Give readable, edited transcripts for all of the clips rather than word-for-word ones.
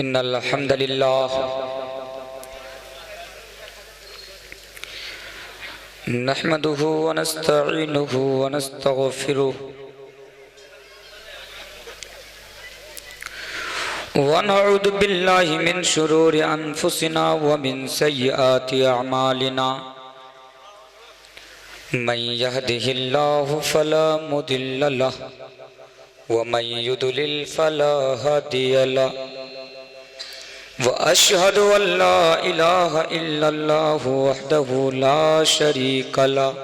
इन्नल हम्दुलिल्लाह नहमदुहु व नस्तईनुहु व नस्तगफिरुहु व नऊज़ु बिल्लाहि मिन शुरूरि अनफुसिना व मिन सय्यिआति अअमालिना मन यहदिहिल्लाहु फला मुदिल्ल लहु व मन युद्लिल फला हादिय लहु व अशहदु अल्ला इलाहा इल्लल्लाहु वहदहु ला शरीका लहु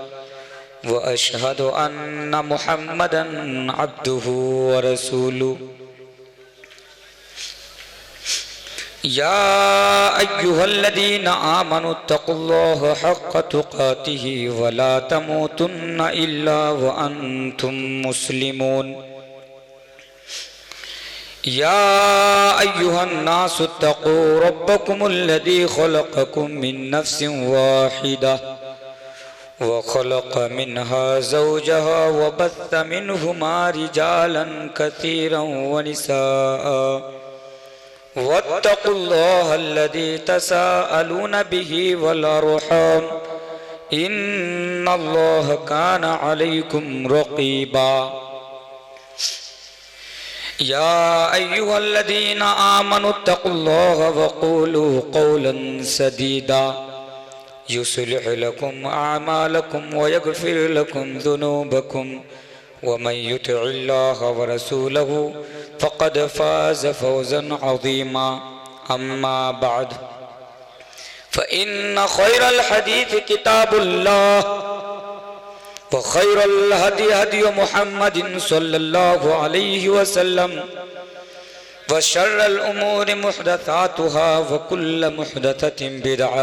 व अशहदु अन्ना मुहम्मदन अब्दुहु व रसूलुहु या अय्युहल्लज़ीना आमनु तक़ुल्लाहा हक़्क़ तुक़ातिहि व ला तमूतुन्ना इल्ला व अंतुम मुस्लिमून या अय्युहन्नासु तक़ू रब्बकुमुल्लज़ी ख़लक़कुम मिन नफ़्सिन वाहिदा व ख़लक़ मिन्हा ज़ौजहा व बस्स मिन्हुमा रिजालन कसीरन व निसाअ वत्तक़ुल्लाहल्लज़ी तसाअलून बिही वल अर्हाम इन्नल्लाह कान अलैकुम रक़ीबा या अय्युहल्लज़ीना आमनु तक़ुल्लाहा व क़ूलू क़ौलन सदीदा युस्लिह लकुम अअमालकुम व यग़फिर लकुम ज़ुनूबकुम व मन युतिइल्लाह व रसूलहु फ़क़द फ़ाज़ फ़ौज़न अज़ीमा अम्मा बअद फ़इन्न ख़ैरल हदीस किताबुल्लाह व ख़ैरुल हदी हदी मुहम्मदिन सल्लल्लाहु अलैहि वसल्लम व शर्रल उमूरि मुहदसातुहा व कुल्ल मुहदसतिन बिदअह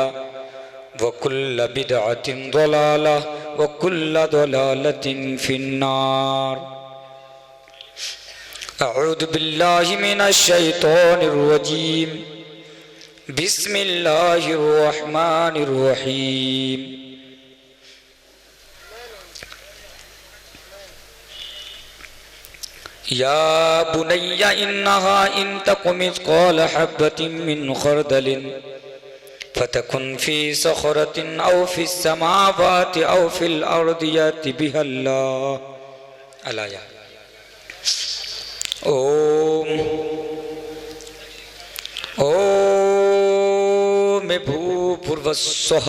व कुल्ल बिदअतिन ज़लालह व कुल्ल ज़लालतिन फिन्नार अऊज़ु बिल्लाहि मिनश शैतानिर रजीम बिस्मिल्लाहिर रहमानिर रहीम या बुनय्या इन्नहा इन तकु मिस्क़ाल हब्बतिन मिन खरदलिन फतकुन फी सखरतिन औ फिस समावाति औ फिल अर्दि याति बिहल्लाह अलाया ओम ओम भूर्भुवस्सुः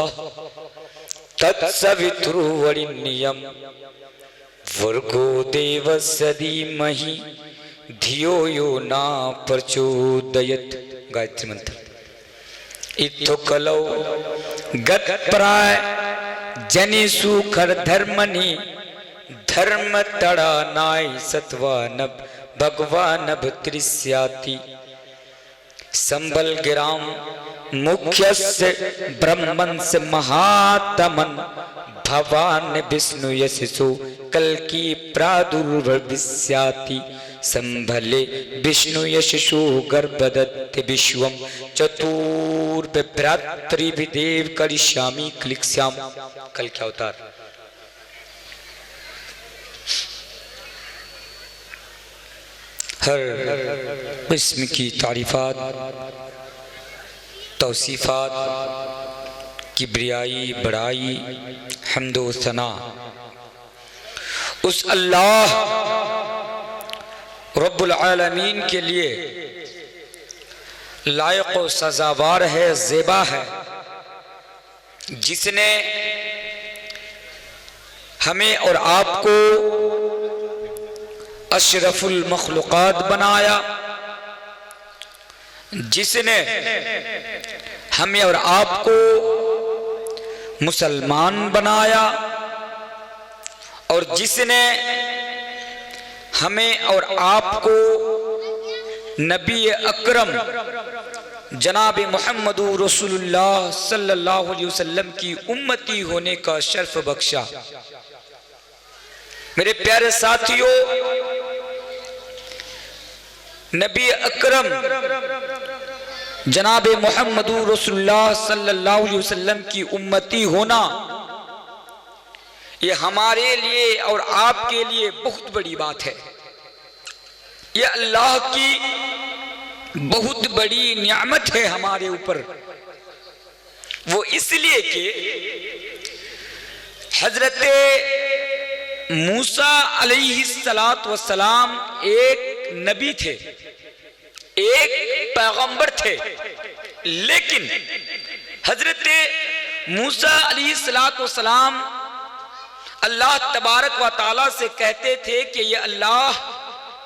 तत्सवितुर्वरेण्यं भर्गो देवस्य धीमहि धियो यो न प्रचोदयात्। गायत्री मंत्र। इत्थु कलौ गतप्राय जनि सुखर धर्मनि धर्म तड़ा नाय सत्वानब भगवानब त्रिस्याति संबल गिराम मुख्यस्य ब्रह्मंस्य महात्मन भवान विष्णु यशसो कल्कि प्रादुर्भविष्याति संभले विष्णु यशसो गर्भदत्ते विश्वम चतुर्विभ्रातृभिदेव करिष्यामि क्लिक्ष्याम। कल क्या अवतार। हर किस्म की तारीफात तौसीफ़ात किब्रियाई बड़ाई हम्दो सना उस अल्लाह रब्बुल आलमीन के लिए लायक व सज़ावार है, ज़ेबा है, जिसने हमें और आपको अशरफुल मखलूक़ात बनाया, जिसने हमें और आपको मुसलमान बनाया और जिसने हमें और आपको नबी अकरम जनाब मुहम्मदुर रसूलुल्लाह सल्लल्लाहु अलैहि वसल्लम की उम्मती होने का शर्फ बख्शा। मेरे प्यारे साथियों, नबी अकरम जनाब मुहम्मदुर रसूलुल्लाह सल्लल्लाहु अलैहि वसल्लम की उम्मती होना ये हमारे लिए और आपके लिए बहुत बड़ी बात है। ये अल्लाह की बहुत बड़ी नियामत है हमारे ऊपर। वो इसलिए कि हजरत मूसा अलैहिस्सलातु वस्सलाम एक नबी थे, एक पैगंबर थे, लेकिन हजरत मूसा अलैहिस्सलातु वस्सलाम अल्लाह तबारक व ताला से कहते थे कि ये अल्लाह,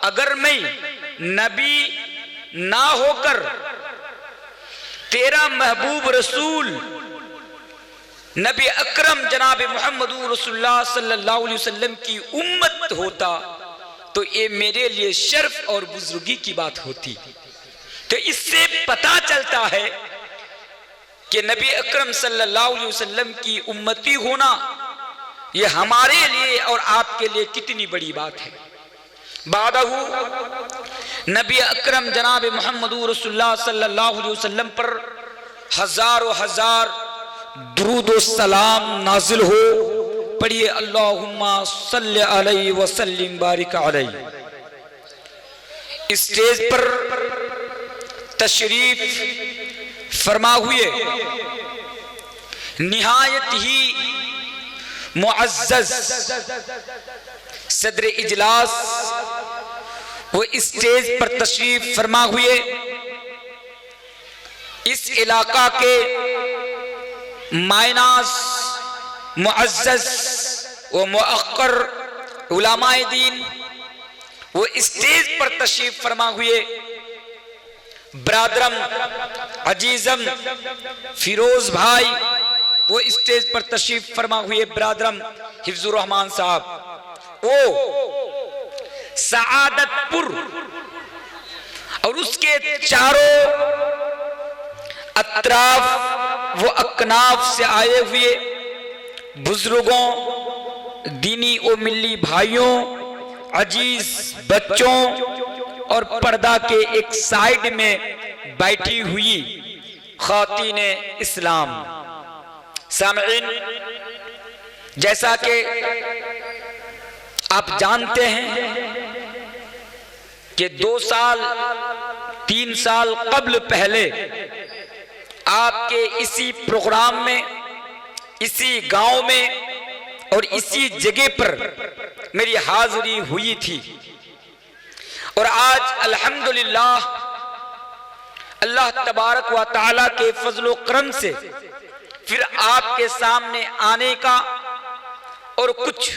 अगर मैं नबी ना होकर तेरा महबूब रसूल नबी अकरम जनाब मोहम्मद रसूलुल्लाह सल्लल्लाहु अलैहि वसल्लम की उम्मत होता तो ये मेरे लिए शर्फ और बुजुर्गी की बात होती। तो इससे पता चलता है कि नबी अकरम सल्लल्लाहु अलैहि वसल्लम की उम्मती होना ये हमारे लिए और आपके लिए कितनी बड़ी बात है। बादहू नबी अकरम जनाब मोहम्मद रसूलुल्लाह सल्लल्लाहु अलैहि वसल्लम पर हजारों हजार दुरूद व सलाम नाजिल हो। पढ़िए अल्लाहुम्मा सल्लि अलैहि व सल्लिम बारिक अलैहि। स्टेज पर तशरीफ फरमा हुए निहायत ही मुअज़्ज़ज़ सदर इजलास वो स्टेज पर तशरीफ फरमा हुए इस इलाका के मायनाज मुअज़्ज़ज़ व मुअक्कर उलमाए दीन, वो स्टेज पर तशरीफ फरमा हुए ब्रादरम अजीजम फिरोज भाई, वो स्टेज पर तशरीफ फरमा हुए ब्रादरम हिफ्जुर रहमान साहब, वो सआदतपुर और उसके चारों अतराफ वो अकनाफ से आए हुए बुजुर्गों, दीनी और मिल्ली भाइयों, अजीज बच्चों और पर्दा के एक साइड में बैठी हुई खातीने इस्लाम। सामईन, जैसा कि आप जानते हैं कि 2 साल 3 साल कब्ल पहले आपके इसी प्रोग्राम में, इसी गांव में और इसी जगह पर मेरी हाजिरी हुई थी। और आज अल्हम्दुलिल्लाह अल्लाह तबारक व ताला के फजलो करम से फिर आपके सामने आने का और कुछ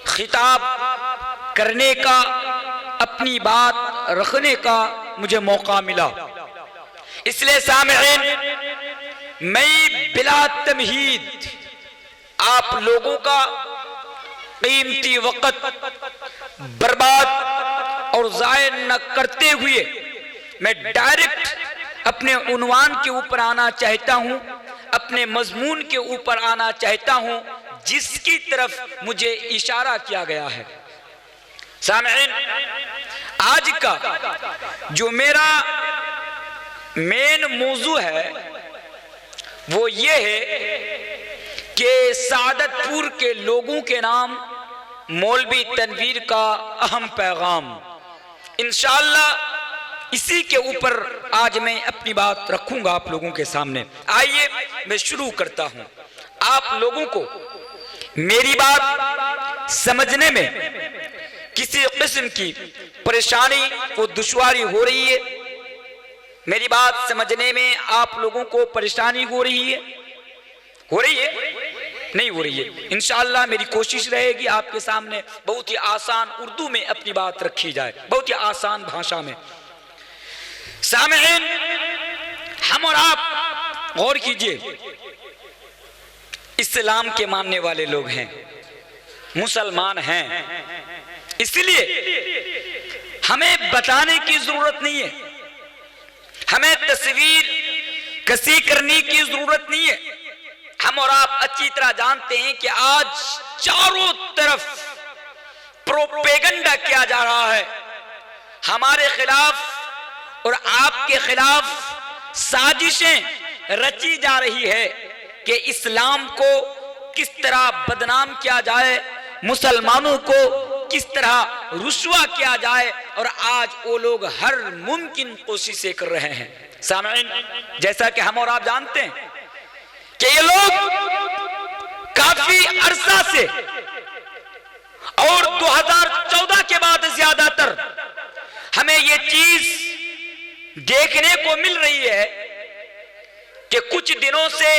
खिताब करने का, अपनी बात रखने का मुझे मौका मिला। इसलिए सामईन, मैं बिला तमहीद आप लोगों का कीमती वक्त बर्बाद और ज़ाय न करते हुए मैं डायरेक्ट अपने उन्वान के ऊपर आना चाहता हूं, अपने मजमून के ऊपर आना चाहता हूं जिसकी तरफ मुझे इशारा किया गया है। सामईन, आज का जो मेरा मेन मौजू है वो ये है कि सादतपुर के लोगों के नाम मौलवी तनवीर का अहम पैगाम। इंशाअल्लाह इसी के ऊपर आज मैं अपनी बात रखूंगा आप लोगों के सामने। आइए मैं शुरू करता हूं। आप लोगों को मेरी बात समझने में किसी किस्म की परेशानी वो दुश्वारी हो रही है, मेरी बात समझने में आप लोगों को परेशानी हो रही है नहीं हो रही है, इंशाअल्लाह मेरी कोशिश रहेगी आपके सामने बहुत ही आसान उर्दू में अपनी बात रखी जाए, बहुत ही आसान भाषा में। सामईन, हम और आप गौर कीजिए, इस्लाम के मानने वाले लोग हैं, मुसलमान हैं, इसलिए हमें बताने की जरूरत नहीं है, हमें तस्वीर कसी करने की जरूरत नहीं है। हम और आप अच्छी तरह जानते हैं कि आज चारों तरफ प्रोपेगेंडा किया जा रहा है, हमारे खिलाफ और आपके खिलाफ साजिशें रची जा रही है कि इस्लाम को किस तरह बदनाम किया जाए, मुसलमानों को किस तरह रुस्वा किया जाए, और आज वो लोग हर मुमकिन कोशिशें कर रहे हैं। सामईन, जैसा कि हम और आप जानते हैं कि ये लोग काफी अरसा से और 2014 के बाद ज्यादातर हमें ये चीज देखने को मिल रही है कि कुछ दिनों से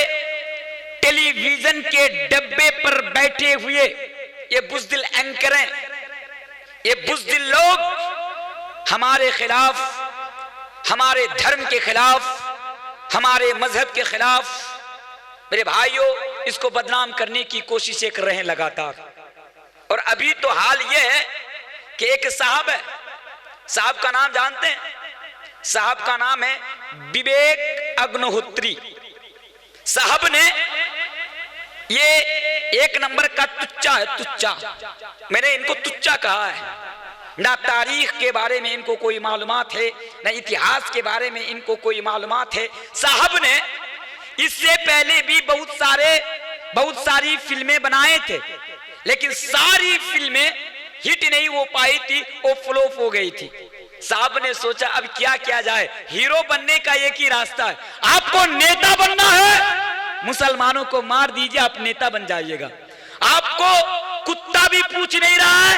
टेलीविजन के डब्बे पर बैठे हुए ये बुज़दिल एंकरें, ये बुज़दिल लोग हमारे खिलाफ, हमारे धर्म के खिलाफ, हमारे मजहब के खिलाफ, मेरे भाइयों, इसको बदनाम करने की कोशिशें कर रहे हैं लगातार। और अभी तो हाल ये है कि एक साहब है, साहब का नाम जानते हैं? साहब का नाम है विवेक अग्निहोत्री। साहब ने ये एक नंबर का तुच्चा है, तुच्चा। मैंने इनको तुच्चा कहा है। ना तारीख के बारे में इनको कोई मालूमात है, ना इतिहास के बारे में इनको कोई मालूमात है। साहब ने इससे पहले भी बहुत सारी फिल्में बनाए थे, लेकिन सारी फिल्में हिट नहीं हो पाई थी, वो फ्लॉप हो गई थी। साहब ने सोचा अब क्या किया जाए, हीरो बनने का एक ही रास्ता है, आपको नेता बनना है, मुसलमानों को मार दीजिए, आप नेता बन जाइएगा। आपको कुत्ता भी पूछ नहीं रहा है,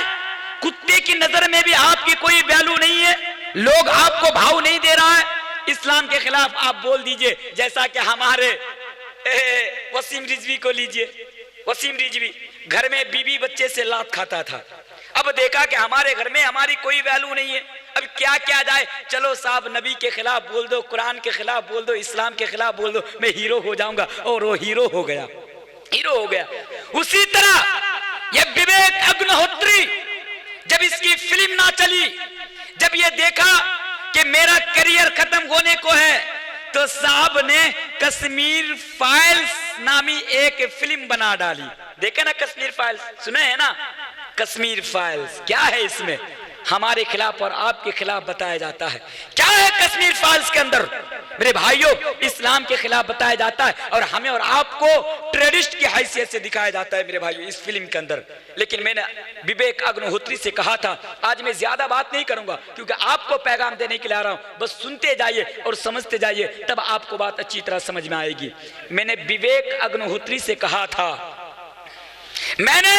कुत्ते की नजर में भी आपकी कोई वैल्यू नहीं है, लोग आपको भाव नहीं दे रहा है। इस्लाम के खिलाफ आप बोल दीजिए, जैसा कि हमारे वसीम रिजवी को लीजिए। वसीम रिजवी घर में बीवी बच्चे से लात खाता था, अब देखा कि हमारे घर में हमारी कोई वैल्यू नहीं है, अब क्या किया जाए, चलो साहब नबी के खिलाफ बोल दो, कुरान के खिलाफ बोल दो, इस्लाम के खिलाफ बोल दो, मैं हीरो हो जाऊंगा। और वो हीरो हो गया, हीरो हो गया। उसी तरह ये विवेक अग्निहोत्री, जब इसकी फिल्म ना चली, जब ये देखा कि मेरा करियर खत्म होने को है, तो साहब ने कश्मीर फाइल्स नामी एक फिल्म बना डाली। देखे ना कश्मीर फाइल्स, सुने हैं ना कश्मीर फाइल्स? क्या है इसमें? हमारे खिलाफ और आपके खिलाफ बताया जाता है। क्या है कश्मीर फाइल्स के अंदर? मेरे भाइयों, इस्लाम के खिलाफ बताया जाता है और हमें और आपको टेररिस्ट की हैसियत से दिखाया जाता है मेरे भाइयों इस फिल्म के अंदर। लेकिन मैंने विवेक अग्निहोत्री से कहा था, आज मैं ज्यादा बात नहीं करूंगा क्योंकि आपको पैगाम देने के लिए आ रहा हूं, बस सुनते जाइए और समझते जाइए, तब आपको बात अच्छी तरह समझ में आएगी। मैंने विवेक अग्निहोत्री से कहा था, मैंने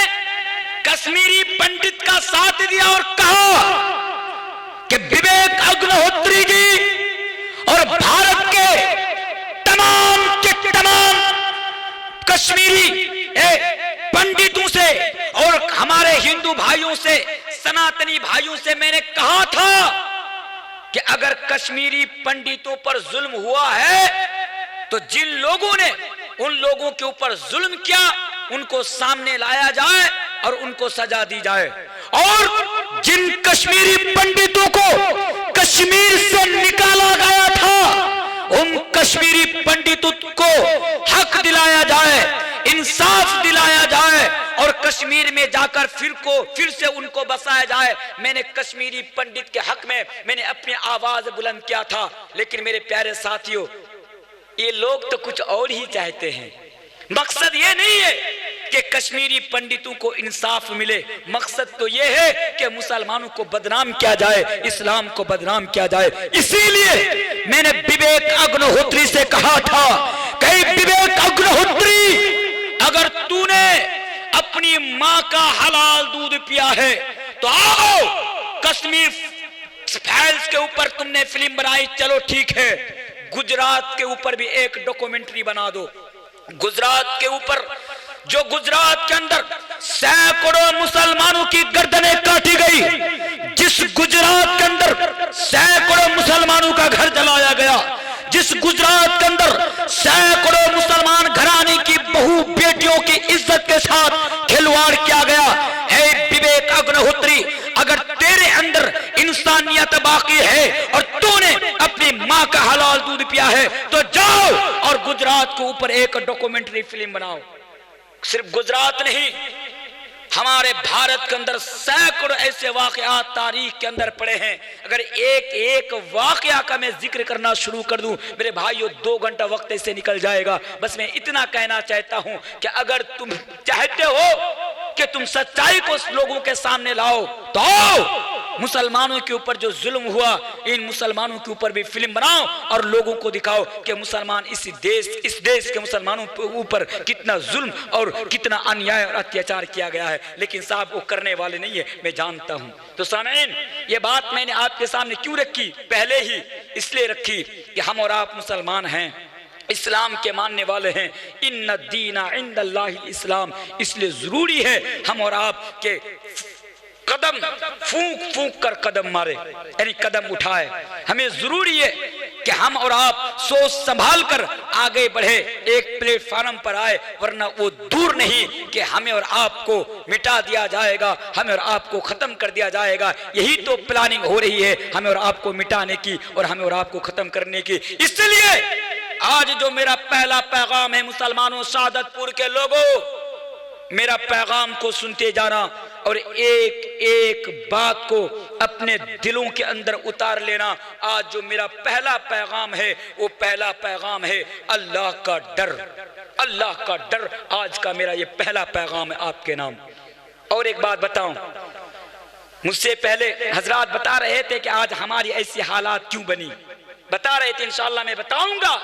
कश्मीरी पंडित का साथ दिया और कहा कि विवेक अग्निहोत्री जी और भारत के तमाम कश्मीरी पंडितों से और हमारे हिंदू भाइयों से, सनातनी भाइयों से मैंने कहा था कि अगर कश्मीरी पंडितों पर जुल्म हुआ है तो जिन लोगों ने उन लोगों के ऊपर जुल्म किया उनको सामने लाया जाए और उनको सजा दी जाए, और जिन कश्मीरी पंडितों को कश्मीर से निकाला गया था उन कश्मीरी पंडितों को हक दिलाया जाए, इंसाफ दिलाया जाए और कश्मीर में जाकर फिर से उनको बसाया जाए। मैंने कश्मीरी पंडित के हक में मैंने अपनी आवाज बुलंद किया था। लेकिन मेरे प्यारे साथियों, ये लोग तो कुछ और ही चाहते हैं। मकसद ये नहीं है कि कश्मीरी पंडितों को इंसाफ मिले, मकसद तो ये है कि मुसलमानों को बदनाम किया जाए, इस्लाम को बदनाम किया जाए। इसीलिए मैंने विवेक अग्निहोत्री से कहा था कि विवेक अग्निहोत्री, अगर तूने अपनी मां का हलाल दूध पिया है तो आओ, कश्मीर फाइल्स के ऊपर तुमने फिल्म बनाई, चलो ठीक है, गुजरात के ऊपर भी एक डॉक्यूमेंट्री बना दो। गुजरात के ऊपर, जो गुजरात के अंदर सैकड़ों मुसलमानों की गर्दनें काटी गई, जिस गुजरात के अंदर सैकड़ों मुसलमानों का घर जलाया गया, जिस गुजरात के अंदर सैकड़ों मुसलमान घराने की बहू बेटियों की इज्जत के साथ खिलवाड़ किया गया है। विवेक अग्निहोत्री, अगर तेरे अंदर इंसानियत बाकी है और तूने अपनी मां का हलाल दूध पिया है तो जाओ और गुजरात के ऊपर एक डॉक्यूमेंट्री फिल्म बनाओ। सिर्फ गुजरात नहीं, हमारे भारत के अंदर सैकड़ों ऐसे वाकयात तारीख के अंदर पड़े हैं। अगर एक एक वाकया का मैं जिक्र करना शुरू कर दूं मेरे भाइयों, 2 घंटा वक्त ऐसे निकल जाएगा। बस मैं इतना कहना चाहता हूं कि अगर तुम चाहते हो कि तुम सच्चाई को लोगों के सामने लाओ, तो आओ मुसलमानों के ऊपर जो जुल्म हुआ, इन मुसलमानों के ऊपर भी फिल्म बनाओ और लोगों को दिखाओ कि मुसलमान इस देश के मुसलमानों के ऊपर कितना जुल्म और कितना अन्याय और अत्याचार किया गया है। लेकिन साहब वो करने वाले नहीं है, मैं जानता हूं। तो सामईन, ये बात मैंने आपके सामने क्यों रखी, पहले ही इसलिए रखी कि हम और आप मुसलमान हैं, इस्लाम के मानने वाले हैं। इन्ना दीना इंदल्लाहिल इस्लाम, इसलिए जरूरी है हम और आप के कदम फूंक फूंक कर कदम मारे, यानी कदम उठाए। हमें जरूरी है कि हम और आप सोच संभाल कर आगे बढ़े, एक प्लेटफॉर्म पर आए, वरना वो दूर नहीं कि हमें और आपको मिटा दिया जाएगा, हमें और आपको खत्म कर दिया जाएगा। यही तो प्लानिंग हो रही है, हमें और आपको मिटाने की और हमें और आपको खत्म करने की। इसलिए आज जो मेरा पहला पैगाम है मुसलमानों, शाहदतपुर के लोगों, मेरा पैगाम को सुनते जाना और एक एक बात को अपने दिलों के अंदर उतार लेना। आज जो मेरा पहला पैगाम है वो पहला पैगाम है अल्लाह का डर, अल्लाह का डर। आज का मेरा ये पहला पैगाम है आपके नाम। और एक बात बताऊं, मुझसे पहले हजरात बता रहे थे कि आज हमारी ऐसी हालात क्यों बनी, बता रहे थे। इंशाअल्लाह मैं बताऊंगा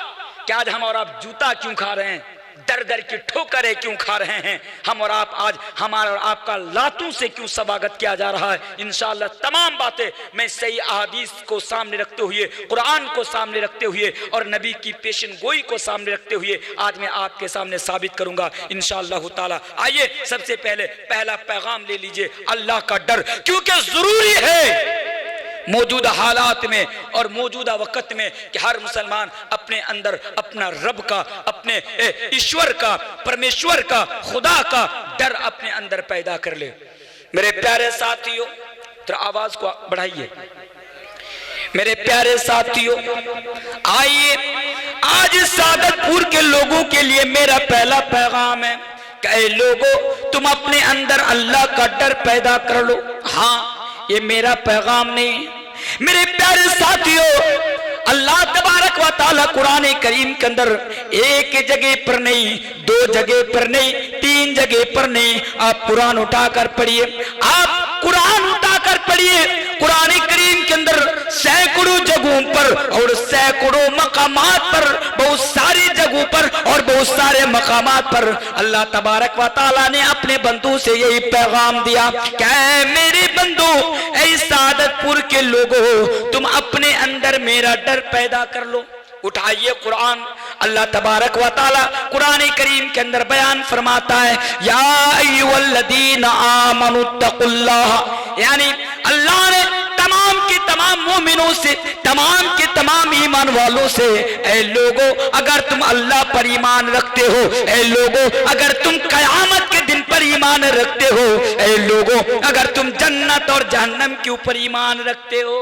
कि आज हम और आप जूता क्यों खा रहे हैं, दर दर की ठोकरें क्यों खा रहे हैं, हम और आप आज हमारा और आपका लातों से क्यों स्वागत किया जा रहा है। इंशाअल्लाह तमाम बातें मैं सही अहादीस को सामने रखते हुए, कुरान को सामने रखते हुए और नबी की पेशन गोई को सामने रखते हुए आज मैं आपके सामने साबित करूंगा इंशाअल्लाह ताला। आइए सबसे पहले पहला पैगाम ले लीजिए, अल्लाह का डर, क्योंकि जरूरी है मौजूदा हालात में और मौजूदा वक्त में कि हर मुसलमान अपने अंदर अपना रब का, अपने ईश्वर का, परमेश्वर का, खुदा का डर अपने अंदर पैदा कर ले। मेरे प्यारे साथियों, तो आवाज को बढ़ाइए। मेरे प्यारे साथियों, आइए आज शाहदतपुर के लोगों के लिए मेरा पहला पैगाम है कि लोगों तुम अपने अंदर अल्लाह का डर पैदा कर लो। हाँ, ये मेरा पैगाम नहीं, मेरे प्यारे साथियों, अल्लाह तबारक व तआला कुरान करीम के अंदर एक जगह पर नहीं, दो जगह पर नहीं, तीन जगह पर नहीं, आप कुरान उठाकर पढ़िए, आप कुरान उठाकर पढ़िए। कुरान करीम के अंदर सैकड़ों जगहों पर और सैकड़ों मकामात पर, बहुत सारी जगहों पर और बहुत सारे मकामात पर अल्लाह तबारक व तआला ने अपने बंदों से यही पैगाम दिया, क्या मेरे बंदो, ऐ शाहदतपुर के लोगों, तुम अपने अंदर मेरा डर पैदा कर लो। उठाइए कुरान, अल्लाह तबारक व तआला कुरान करीम के अंदर बयान फरमाता है, या अय्युहल्लज़ीना आमनुत्तकुल्लाह, यानी अल्लाह ने तमाम के तमाम मोमिनों से, तमाम के तमाम ईमान वालों से, ऐ लोगों अगर तुम अल्लाह पर ईमान रखते हो, ऐ लोगों अगर तुम कयामत के दिन पर ईमान रखते हो, ऐ लोगों अगर तुम जन्नत और जहन्नम के ऊपर ईमान रखते हो,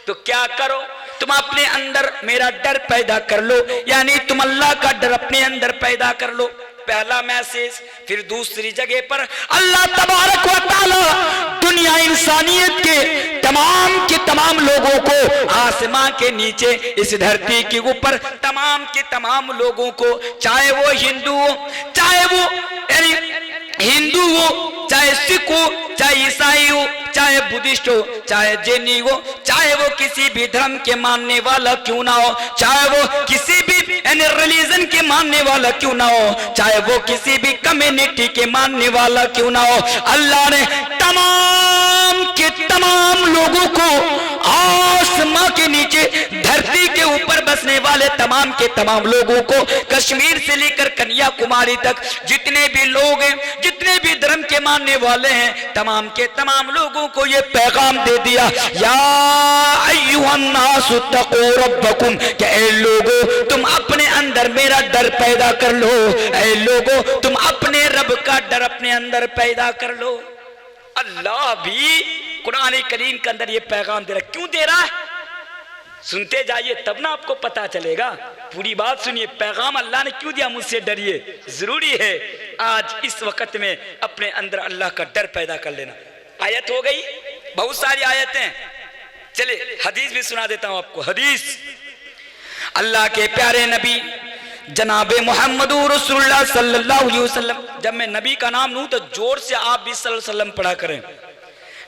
तो क्या करो, तुम अपने अंदर मेरा डर पैदा कर लो, यानी तुम अल्लाह का डर अपने अंदर पैदा कर लो। पहला मैसेज। फिर दूसरी जगह पर अल्लाह तबारक व तआला दुनिया इंसानियत के तमाम लोगों को, आसमां के नीचे इस धरती के ऊपर तमाम के तमाम लोगों को, चाहे वो हिंदू हो, चाहे वो हिंदू हो, चाहे सिख हो, चाहे ईसाई हो, चाहे बुद्धिस्ट हो, चाहे जैनी हो, चाहे वो किसी भी धर्म के मानने वाला क्यों ना हो, चाहे वो किसी भी रिलीजन के मानने वाला क्यों ना हो, चाहे वो किसी भी कम्युनिटी के मानने वाला क्यों ना हो, अल्लाह ने तमाम के तमाम लोगों को, आसमां के नीचे धरती के ऊपर बसने वाले तमाम के तमाम लोगों को, कश्मीर से लेकर कन्याकुमारी तक जितने भी लोग हैं, जितने भी धर्म के मानने वाले हैं, तमाम के तमाम लोगों को ये पैगाम दे दिया, या अय्युहन्नासु तक़ू रब्बकुम, कि ऐ लोगों तुम अपने अंदर मेरा डर पैदा कर लो, ऐ लोगों तुम अपने रब का डर अपने अंदर पैदा कर लो। अल्लाह भी कुरान करीम के अंदर ये पैगाम दे रहा है। क्यों दे रहा है? सुनते जाइए तब ना आपको पता चलेगा। पूरी बात सुनिए, पैगाम अल्लाह ने क्यों दिया, मुझसे डरिए। जरूरी है आज इस वक्त में अपने अंदर अल्लाह का डर पैदा कर लेना। आयत हो गई, बहुत सारी आयतें, चले हदीस भी सुना देता हूं आपको। हदीस, अल्लाह के प्यारे नबी जनाबे मोहम्मद रसूलुल्लाह सल्लल्लाहु अलैहि वसल्लम। जब मैं नबी का नाम लूं तो जोर से आप भी सल्लल्लाहु अलैहि वसल्लम पढ़ा करें।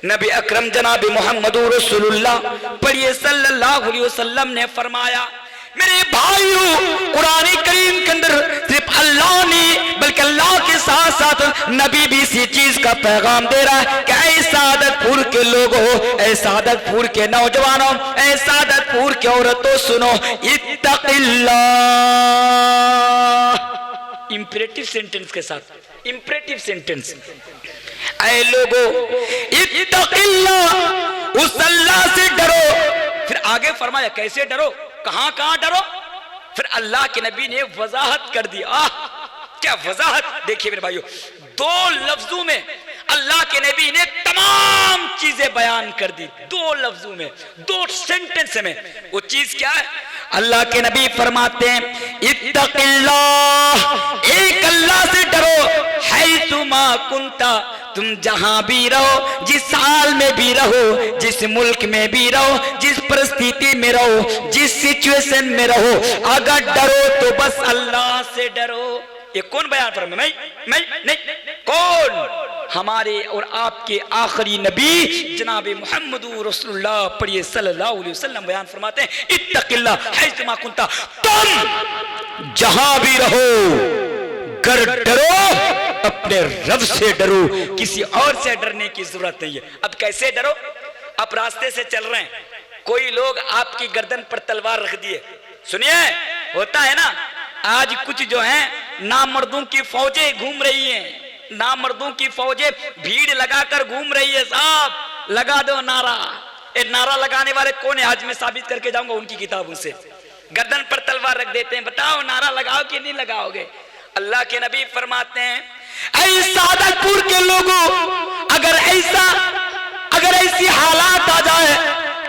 नबी अकरम जनाबे मोहम्मद रसूलुल्लाह पढ़िए सल्लल्लाहु अलैहि वसल्लम ने फरमाया, मेरे भाइयों, कुरान करीम के अंदर सिर्फ अल्लाह ने बल्कि अल्लाह के साथ साथ नबी भी इसी चीज का पैगाम दे रहा है कि ऐ सादतपुर के लोगों, ऐ सादतपुर के नौजवानों, ऐ सादतपुर के औरतों, सुनो, इत्तक़िल्लाह। इंपरेटिव सेंटेंस के साथ, इंपरेटिव सेंटेंस। ऐ लोगों, इत्तक़िल्लाह, उस अल्लाह से डरो। फिर आगे फरमाया कैसे डरो, कहां कहां डरो। फिर अल्लाह के नबी ने वजाहत कर दी। क्या वजाहत। देखिए मेरे भाइयों, दो लफ्जों में अल्लाह के नबी ने तमाम चीजें बयान कर दी। दो लफ्जों में, दो सेंटेंस में। वो चीज क्या है? अल्लाह के नबी फरमाते हैं, इत्तक़िल्लाह, एक अल्लाह से डरो, हैसुमा कुंता, तुम जहां भी रहो, जिस हाल में भी रहो, जिस मुल्क में भी रहो, जिस परिस्थिति में रहो, जिस सिचुएशन में रहो, अगर डरो तो बस अल्लाह से डरो। ये कौन बयान फरमा? मैं नहीं, कौन? हमारे और आपके आखिरी नबी जनाबे मोहम्मद रसूलुल्लाह पढ़िए सल्लल्लाहु अलैहि वसल्लम बयान फरमाते हैं, इत्तक़िल्लाह हैसुमा कुंता, तुम जहां भी रहो, कर डरो, अपने रब से डरो, किसी और से डरने की जरूरत नहीं है। अब कैसे डरो? आप रास्ते से चल रहे हैं, कोई लोग आपकी गर्दन पर तलवार रख दिए। सुनिए, होता है ना, आज कुछ जो है नामर्दों की फौजें घूम रही हैं, नामर्दों की फौजें भीड़ लगाकर घूम रही है। साहब लगा दो नारा। ए नारा लगाने वाले कौन है? आज मैं साबित करके जाऊंगा उनकी किताबों से। गर्दन पर तलवार रख देते हैं, बताओ नारा लगाओ कि नहीं लगाओगे? अल्लाह के नबी फरमाते हैं, ऐ सादतपुर के लोगों, अगर ऐसी हालात आ जाए,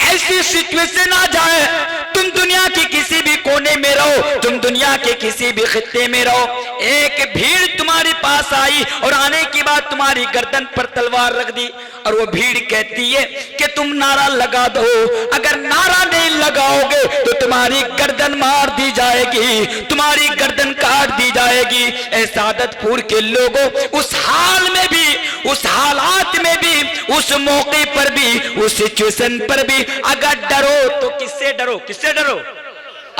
ऐसी सिचुएशन आ जाए, तुम दुनिया के किसी भी कोने में रहो, तुम दुनिया के किसी भी खित्ते में रहो, एक भीड़ तुम्हारे पास आई और आने के बाद तुम्हारी गर्दन पर तलवार रख दी, और वो भीड़ कहती है कि तुम नारा लगा दो, अगर नारा नहीं लगाओगे तो तुम्हारी गर्दन मार दी जाएगी, तुम्हारी गर्दन काट दी जाएगी। ऐ सादतपुर के लोगों, उस हाल में भी, उस हालात में भी, उस मौके पर भी, उस सिचुएशन पर भी अगर डरो तो किससे डरो? किससे डरो?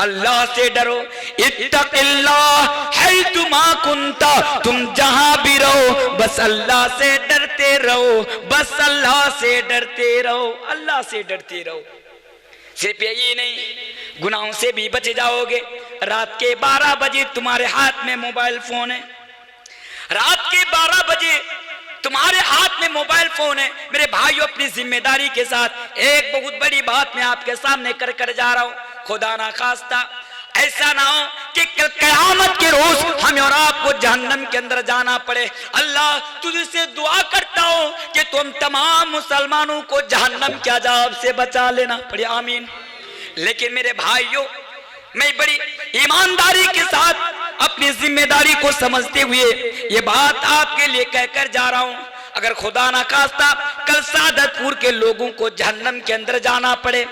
अल्लाह से डरो। इत्तक़िल्लाह हैसुमा कुंता, तुम जहां भी रहो बस अल्लाह से डरते रहो, बस अल्लाह से डरते रहो, अल्लाह से डरते रहो। सिर्फ यही नहीं, गुनाहों से भी बच जाओगे। रात के 12 बजे तुम्हारे हाथ में मोबाइल फोन है, रात के 12 बजे तुम्हारे हाथ में मोबाइल फोन है। मेरे भाइयों, अपनी जिम्मेदारी के साथ एक बहुत बड़ी बात मैं आपके सामने कर जा रहा हूं। खुदा ना खास्ता ऐसा ना हो कि कल क़यामत के रोज हमें और आपको जहन्नम के अंदर जाना पड़े। अल्लाह तुझसे दुआ करता हूं कि तुम तमाम मुसलमानों को जहन्नम के अज़ाब से बचा लेना पड़े, आमीन। लेकिन मेरे भाइयों, मैं बड़ी ईमानदारी के साथ अपनी जिम्मेदारी को समझते हुए ये बात आपके लिए कहकर जा रहा हूं, अगर खुदा ना खास्ता कल सादतपुर के लोगों को जहन्नम के अंदर जाना पड़े,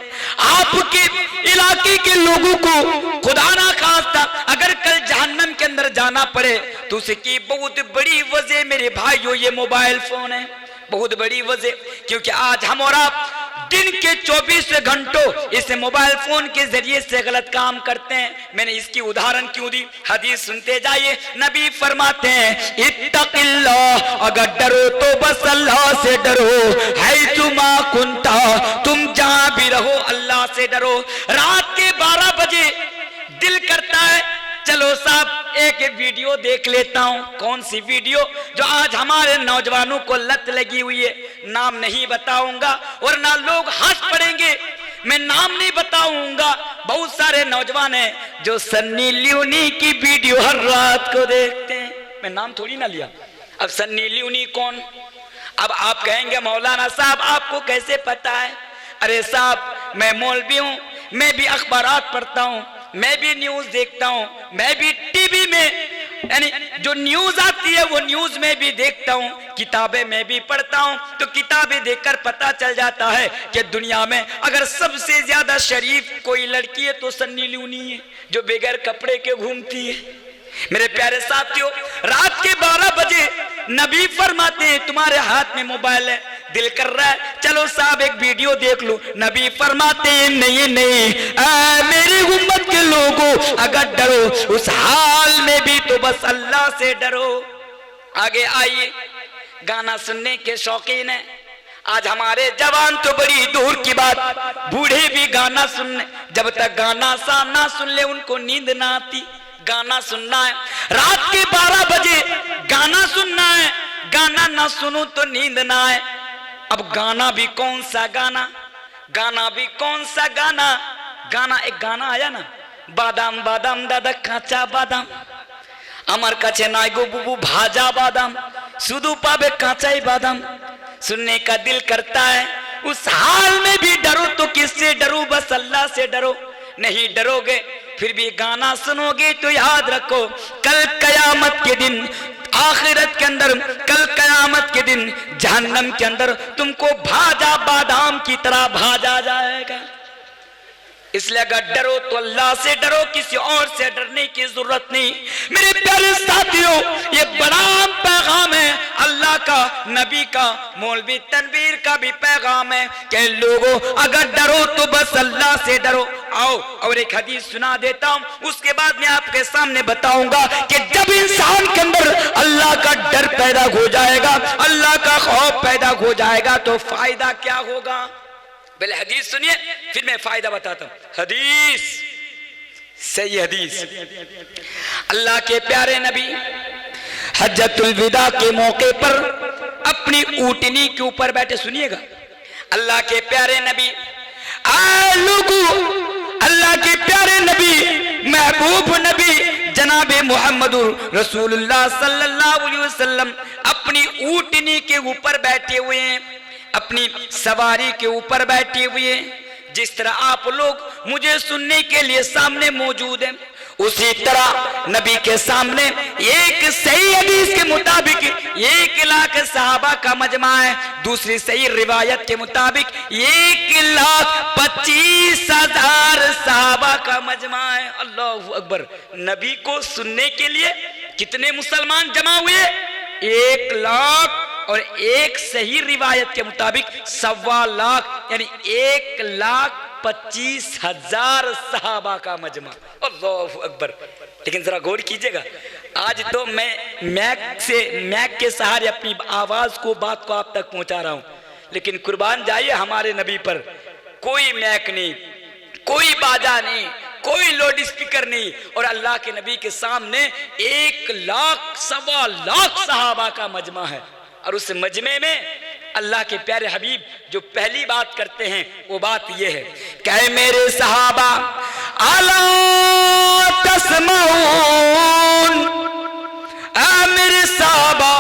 आपके इलाके के लोगों को खुदा ना खास्ता अगर कल जहन्नम के अंदर जाना पड़े, तो उसकी बहुत बड़ी वजह मेरे भाइयों ये मोबाइल फोन है। बहुत बड़ी वजह, क्योंकि आज हम और आप दिन के 24 घंटों इस मोबाइल फोन के जरिए से गलत काम करते हैं। मैंने इसकी उदाहरण क्यों दी? हदीस सुनते जाइए। नबी फरमाते हैं, इत्तक़िल्लाह, अगर डरो तो बस अल्लाह से डरो, हैसुमा कुंता, तुम जहां भी रहो अल्लाह से डरो। रात के 12 बजे दिल करता है चलो साहब एक वीडियो देख लेता हूं। कौन सी वीडियो? जो आज हमारे नौजवानों को लत लगी हुई है। नाम नहीं बताऊंगा और ना लोग हंस पड़ेंगे, मैं नाम नहीं बताऊंगा। बहुत सारे नौजवान हैं जो सन्नी लियोनी की वीडियो हर रात को देखते हैं। मैं नाम थोड़ी ना लिया। अब सन्नी लियोनी कौन? अब आप कहेंगे मौलाना साहब आपको कैसे पता है? अरे साहब, मैं मौलवी हूं, मैं भी अखबारात पढ़ता हूं, मैं भी न्यूज देखता हूं, मैं भी टीवी में यानी जो न्यूज आती है वो न्यूज में भी देखता हूँ, किताबें में भी पढ़ता हूँ, तो किताबें देखकर पता चल जाता है कि दुनिया में अगर सबसे ज्यादा शरीफ कोई लड़की है तो सन्नी लियोनी है, जो बगैर कपड़े के घूमती है। मेरे प्यारे साथियों, रात के 12 बजे नबी फरमाते हैं तुम्हारे हाथ में मोबाइल है, दिल कर रहा है चलो साहब एक वीडियो देख लो। नबी फरमाते हैं नहीं नहीं, मेरी उम्मत के लोगों अगर डरो उस हाल में भी तो बस अल्लाह से डरो। आगे आइए, गाना सुनने के शौकीन है आज हमारे जवान तो बड़ी दूर की बात, बूढ़े भी गाना सुनने, जब तक गाना सा ना सुन ले उनको नींद ना आती। गाना सुनना है, रात के 12 बजे गाना सुनना है, गाना ना सुनो तो नींद ना आए। अब गाना भी कौन सा गाना, गाना भी कौन सा गाना, गाना एक गाना आया ना, बादाम बादाम दादा काचा बादाम আমার কাছে নাই গো বুবু भाजा बादाम, শুধু পাবে কাঁচাই बादाम। सुनने का दिल करता है, उस हाल में भी डरो तो किससे डरो, बस अल्लाह से डरो। नहीं डरोगे फिर भी गाना सुनोगे तो याद रखो कल कयामत के दिन, आखिरत के अंदर, कल कयामत के दिन जहन्नम के अंदर तुमको भाजा बादाम की तरह भाजा जाएगा। इसलिए अगर डरो तो अल्लाह से डरो, किसी और से डरने की जरूरत नहीं। मेरे प्यारे साथियों, ये बड़ा पैगाम है अल्लाह का, नबी का, मौलवी तनवीर का भी पैगाम है कि लोगों अगर डरो तो बस अल्लाह से डरो। आओ और एक हदीस सुना देता हूँ, उसके बाद मैं आपके सामने बताऊंगा कि जब इंसान के अंदर अल्लाह का डर पैदा हो जाएगा, अल्लाह का खौफ पैदा हो जाएगा तो फायदा क्या होगा। पहले हदीस सुनिए फिर मैं फायदा बताता हूं। हदीस, सही हदीस, अल्लाह के प्यारे नबी हज्जतुल विदा के मौके पर अपनी ऊँटनी के ऊपर बैठे, सुनिएगा, अल्लाह के प्यारे नबी, अल्लाह के प्यारे नबी, महबूब नबी जनाबे मोहम्मदुर रसूलुल्लाह सल्लल्लाहु अलैहि वसल्लम अपनी ऊँटनी के ऊपर बैठे हुए हैं, अपनी सवारी के ऊपर बैठे हुए। जिस तरह आप लोग मुझे सुनने के लिए सामने मौजूद हैं, उसी तरह नबी के सामने एक सही हदीस के मुताबिक 1 लाख सहाबा का मजमा है, दूसरी सही रिवायत के मुताबिक 1,25,000 सहाबा का मजमा है। अल्लाहु अकबर। नबी को सुनने के लिए कितने मुसलमान जमा हुए? 1 लाख, और एक सही रिवायत के मुताबिक 1.25 लाख, यानी 1,25,000 सहाबा का मजमा। अल्लाहु अकबर। लेकिन जरा गौर कीजिएगा, आज तो मैं मैक के सहारे अपनी आवाज को, बात को आप तक पहुंचा रहा हूं, लेकिन कुर्बान जाइए हमारे नबी पर कोई मैक नहीं, कोई बाजा नहीं, कोई लाउड स्पीकर नहीं, और अल्लाह के नबी के सामने 1 लाख 1.25 लाख सहाबा का मजमा है। और उस मजमे में अल्लाह के प्यारे हबीब जो पहली बात करते हैं वो बात ये है, कहे मेरे सहाबा अला तस्माऊन, मेरे सहाबा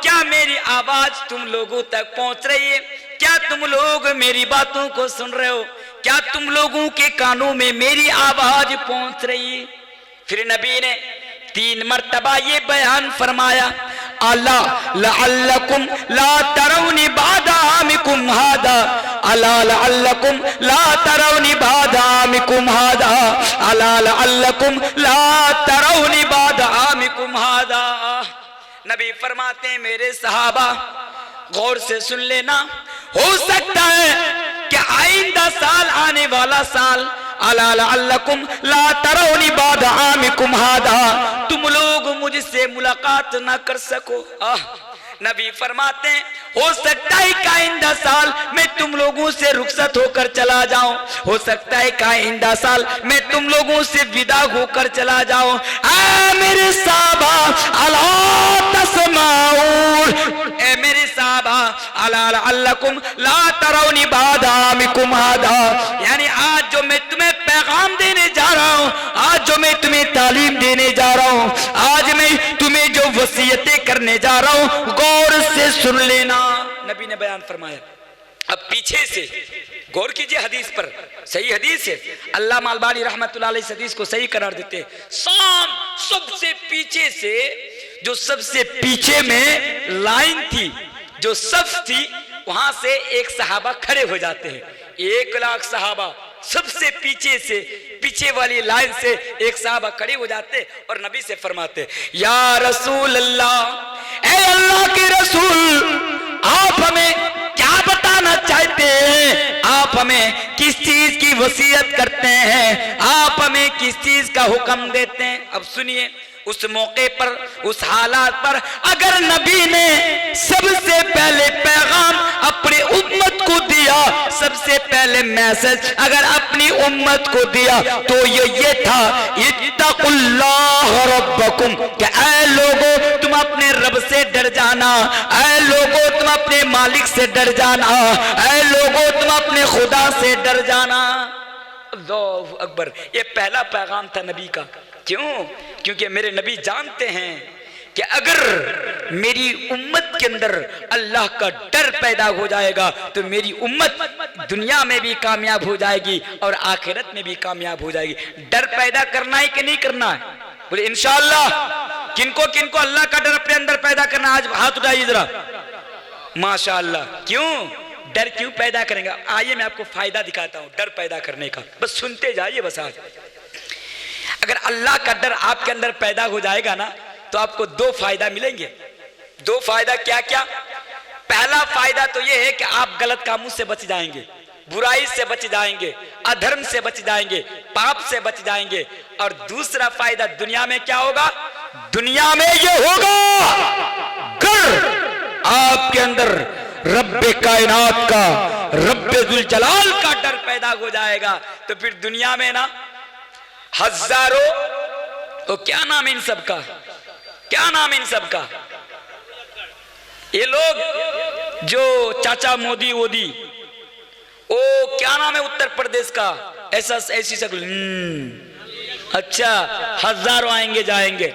क्या मेरी आवाज तुम लोगों तक पहुंच रही है? क्या तुम लोग मेरी बातों को सुन रहे हो? क्या तुम लोगों के कानों में मेरी आवाज पहुंच रही है? फिर नबी ने 3 मर्तबा ये बयान फरमाया, अला लअल्लकुम ला तरौनी बादा आमिकुम हादा, अला लअल्लकुम ला तरौनी बादा आमिकुम हादा, अला लअल्लकुम ला तरौनी बादा आमिकुम हादा। नबी फरमाते हैं मेरे सहाबा गौर से सुन लेना, हो सकता है कि आइंदा साल, आने वाला साल, अला लअल्लकुम ला तरौनी बाद आमिकुम हादा, तुम लोग मुझसे मुलाकात ना कर सको। नबी फरमाते हैं हो सकता है कि आइंदा साल मैं तुम लोगों से रुखसत होकर चला जाऊं, हो सकता है कि आइंदा साल मैं तुम लोगों से विदा होकर चला जाऊं। मेरे साहबा अला तस्माऊन, ए मेरे साहबा अला लअल्लकुम ला तरौनी बाद आमिकुम हादा, यानी आज जो मैं तुम्हें पैगाम देने जा रहा हूं, आज जो मैं तुम्हें तालीम देने जा रहा हूं, आज मैं तुम्हें जो वसीयतें करने जा रहा हूं, गौर से सुन लेना। नबी ने बयान फरमाया, अब पीछे से गौर कीजिए हदीस पर, सही हदीस है, अल्लामा अलबानी रहमतुल्लाह अलैह इस हदीस को सही करार देते हैं। शाम सबसे पीछे से, जो सबसे पीछे में लाइन थी, जो सफ थी, वहां से एक सहाबा खड़े हो जाते हैं। 1 लाख सहाबा सबसे पीछे से, पीछे वाली लाइन से एक साहबा खड़े हो जाते और नबी से फरमाते, या रसूल अल्लाह, ए अल्लाह के रसूल, आप हमें क्या बताना चाहते हैं? आप हमें किस चीज की वसीयत करते हैं? आप हमें किस चीज का हुक्म देते हैं? अब सुनिए, उस मौके पर, उस हालात पर अगर नबी ने सबसे पहले पैगाम अपनी उम्मत को दिया, सबसे पहले मैसेज अगर अपनी उम्मत को दिया तो ये था, इत्तकुल्लाह रब्बकुम, कि ऐ लोगों तुम अपने रब से डर जाना, ऐ लोगों तुम अपने मालिक से डर जाना, ऐ लोगों तुम अपने खुदा से डर जाना। अल्लाहु अकबर, ये पहला पैगाम था नबी का। क्यों? क्योंकि मेरे नबी जानते हैं कि अगर मेरी उम्मत के अंदर अल्लाह का डर पैदा हो जाएगा तो मेरी उम्मत दुनिया में भी कामयाब हो जाएगी और आखिरत में भी कामयाब हो जाएगी। डर पैदा करना है कि नहीं करना है? बोले इंशाअल्लाह। किनको किनको अल्लाह का डर अपने अंदर पैदा करना, आज हाथ उठाइए जरा। माशाअल्लाह। क्यों? डर क्यों पैदा करेंगे? आइए मैं आपको फायदा दिखाता हूं डर पैदा करने का, बस सुनते जाइए। बस आज अगर अल्लाह का डर आपके अंदर पैदा हो जाएगा ना तो आपको 2 फायदा मिलेंगे। 2 फायदा क्या क्या? पहला फायदा तो यह है कि आप गलत कामों से बच जाएंगे, बुराई से बच जाएंगे, अधर्म से बच जाएंगे, पाप से बच जाएंगे। और दूसरा फायदा दुनिया में क्या होगा? दुनिया में ये होगा, अगर आपके अंदर रब्बे कायनात का, रब्बे जुल जलाल का डर पैदा हो जाएगा तो फिर दुनिया में ना हजारों, तो क्या नाम इन सब का, क्या नाम इन सब का, ये लोग जो चाचा मोदी वोदी, ओ क्या नाम है उत्तर प्रदेश का, ऐसा ऐसी शक्ल, अच्छा हजारों आएंगे जाएंगे,